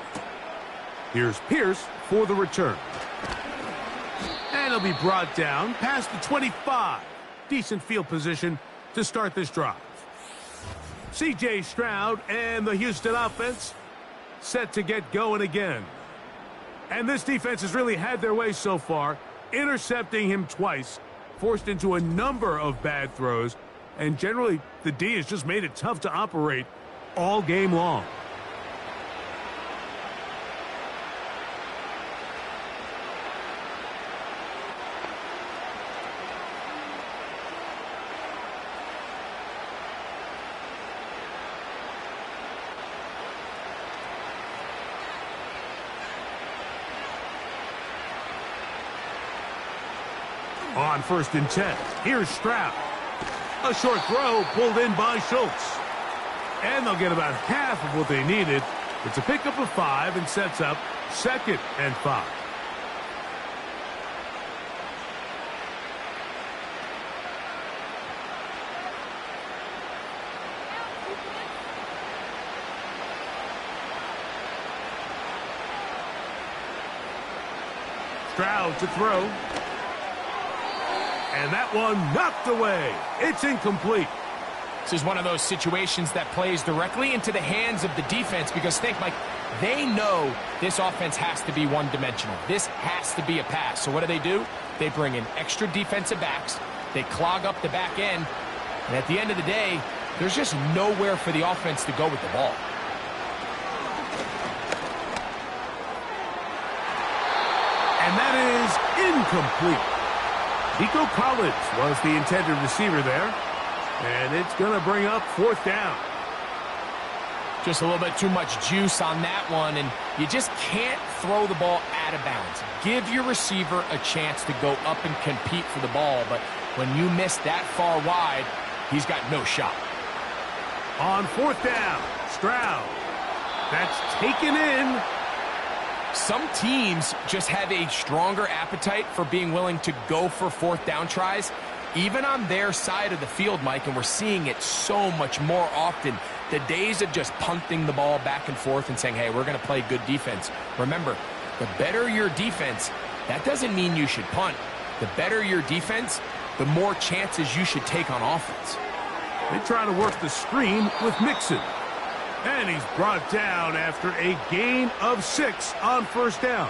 Here's Pierce for the return. And he'll be brought down past the 25. Decent field position to start this drive. C.J. Stroud and the Houston offense set to get going again. And this defense has really had their way so far, intercepting him twice, forced into a number of bad throws, and generally the D has just made it tough to operate all game long. On 1st and 10, here's Stroud. A short throw pulled in by Schultz. And they'll get about half of what they needed. It's a pickup of 5 and sets up 2nd and 5. Stroud to throw. And that one knocked away. It's incomplete. This is one of those situations that plays directly into the hands of the defense because think, Mike, they know this offense has to be one-dimensional. This has to be a pass. So what do? They bring in extra defensive backs. They clog up the back end. And at the end of the day, there's just nowhere for the offense to go with the ball. And that is incomplete. Nico Collins was the intended receiver there. And it's going to bring up 4th down. Just a little bit too much juice on that one, and you just can't throw the ball out of bounds. Give your receiver a chance to go up and compete for the ball, but when you miss that far wide, he's got no shot. On 4th down, Stroud. That's taken in. Some teams just have a stronger appetite for being willing to go for 4th down tries, even on their side of the field, Mike, and we're seeing it so much more often. The days of just punting the ball back and forth and saying, hey, we're going to play good defense. Remember, the better your defense, that doesn't mean you should punt. The better your defense, the more chances you should take on offense. They try to work the screen with Mixon. And he's brought down after a gain of 6 on 1st down.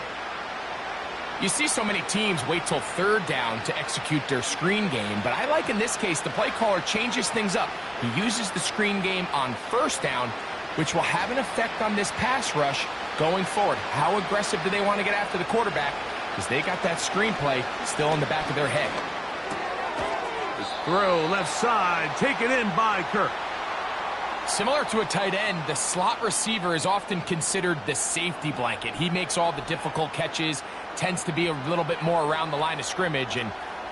You see so many teams wait till 3rd down to execute their screen game, but I like in this case the play caller changes things up. He uses the screen game on 1st down, which will have an effect on this pass rush going forward. How aggressive do they want to get after the quarterback? Because they got that screen play still in the back of their head. This throw left side, taken in by Kirk. Similar to a tight end, the slot receiver is often considered the safety blanket. He makes all the difficult catches, tends to be a little bit more around the line of scrimmage, and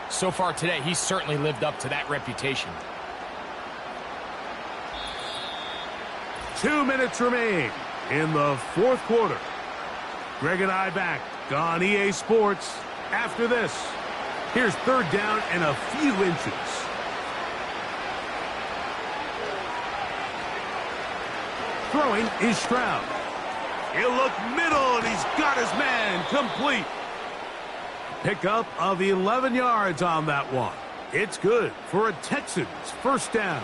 so far today, he's certainly lived up to that reputation. 2 minutes remain in the 4th quarter. Greg and I back on EA Sports after this. Here's 3rd down and a few inches. Throwing is Stroud. He'll look middle, and he's got his man complete. Pickup of 11 yards on that one. It's good for a Texans 1st down.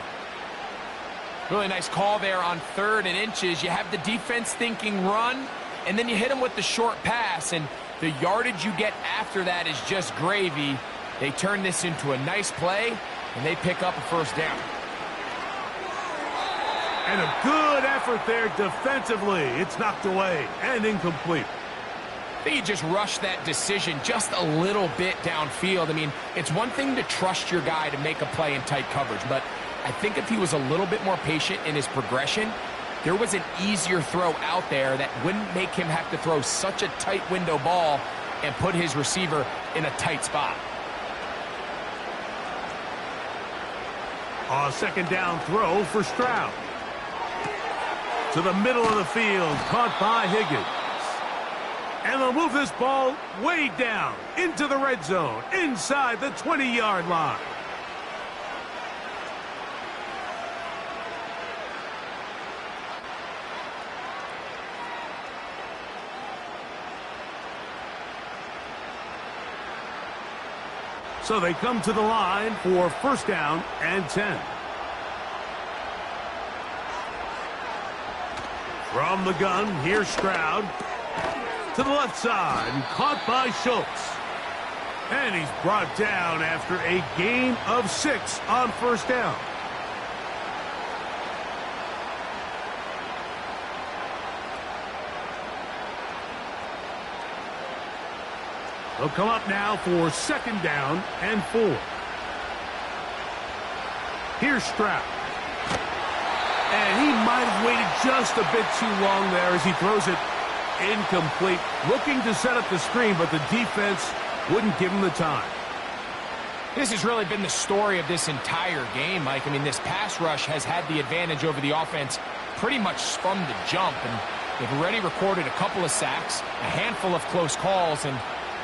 Really nice call there on 3rd and inches. You have the defense thinking run, and then you hit them with the short pass, and the yardage you get after that is just gravy. They turn this into a nice play, and they pick up a 1st down. And a good effort there defensively. It's knocked away and incomplete. I think you just rushed that decision just a little bit downfield. I mean, it's one thing to trust your guy to make a play in tight coverage, but I think if he was a little bit more patient in his progression, there was an easier throw out there that wouldn't make him have to throw such a tight window ball and put his receiver in a tight spot. A 2nd down throw for Stroud. To the middle of the field, caught by Higgins. And they'll move this ball way down into the red zone, inside the 20-yard line. So they come to the line for 1st down and 10. From the gun, here's Stroud. To the left side, caught by Schultz. And he's brought down after a gain of 6 on 1st down. They'll come up now for 2nd down and 4. Here's Stroud. And he might have waited just a bit too long there as he throws it incomplete. Looking to set up the screen, but the defense wouldn't give him the time. This has really been the story of this entire game, Mike. I mean, this pass rush has had the advantage over the offense pretty much from the jump. And they've already recorded a couple of sacks, a handful of close calls, and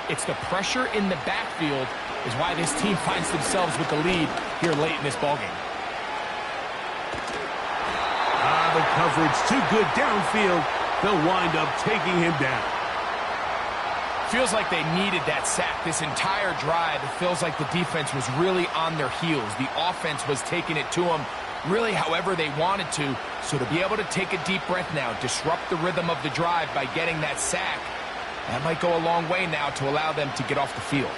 it's the pressure in the backfield is why this team finds themselves with the lead here late in this ballgame. The coverage too good downfield. They'll wind up taking him down. Feels like they needed that sack this entire drive. It feels like the defense was really on their heels. The offense was taking it to them really however they wanted to. So to be able to take a deep breath now, disrupt the rhythm of the drive by getting that sack, that might go a long way now to allow them to get off the field.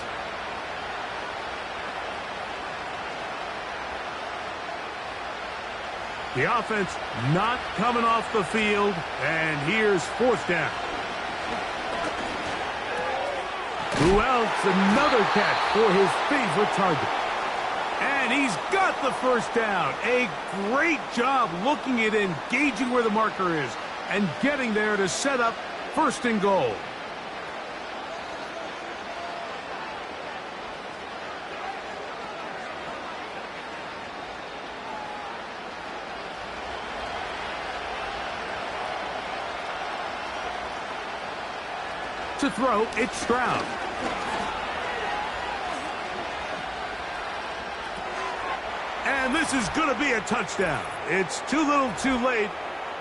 The offense not coming off the field, and here's 4th down. Who else? Another catch for his favorite target. And he's got the 1st down. A great job looking at engaging where the marker is and getting there to set up 1st and goal. To throw, it's Stroud. And this is going to be a touchdown. It's too little too late.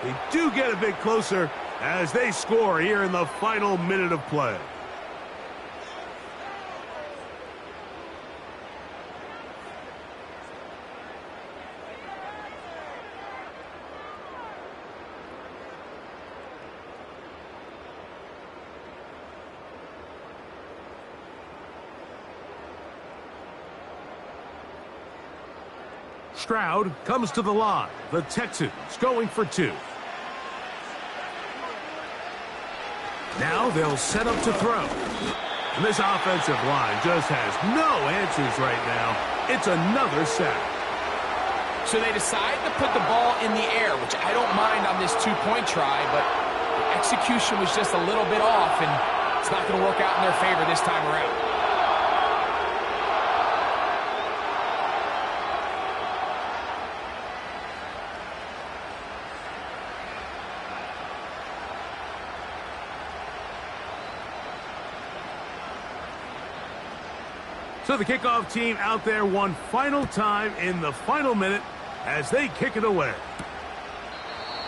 They do get a bit closer as they score here in the final minute of play. Stroud comes to the line. The Texans going for 2. Now they'll set up to throw. And this offensive line just has no answers right now. It's another sack. So they decide to put the ball in the air, which I don't mind on this 2-point try, but the execution was just a little bit off, and it's not going to work out in their favor this time around. So the kickoff team out there one final time in the final minute as they kick it away.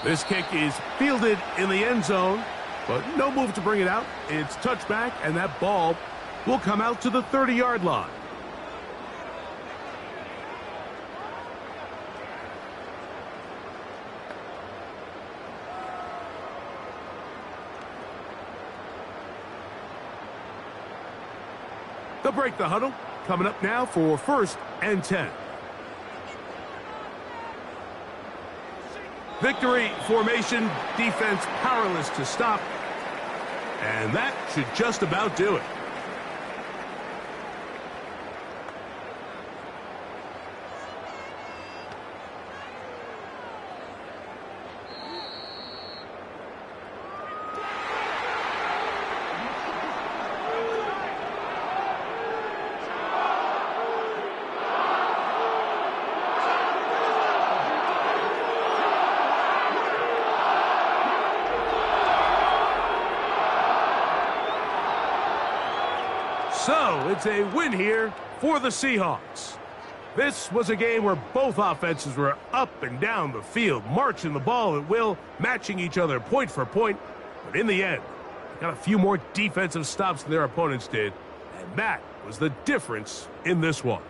This kick is fielded in the end zone, but no move to bring it out. It's touchback, and that ball will come out to the 30-yard line. They'll break the huddle. Coming up now for 1st and 10. Victory formation, defense powerless to stop. And that should just about do it. So, it's a win here for the Seahawks. This was a game where both offenses were up and down the field, marching the ball at will, matching each other point for point. But in the end, they got a few more defensive stops than their opponents did, and that was the difference in this one.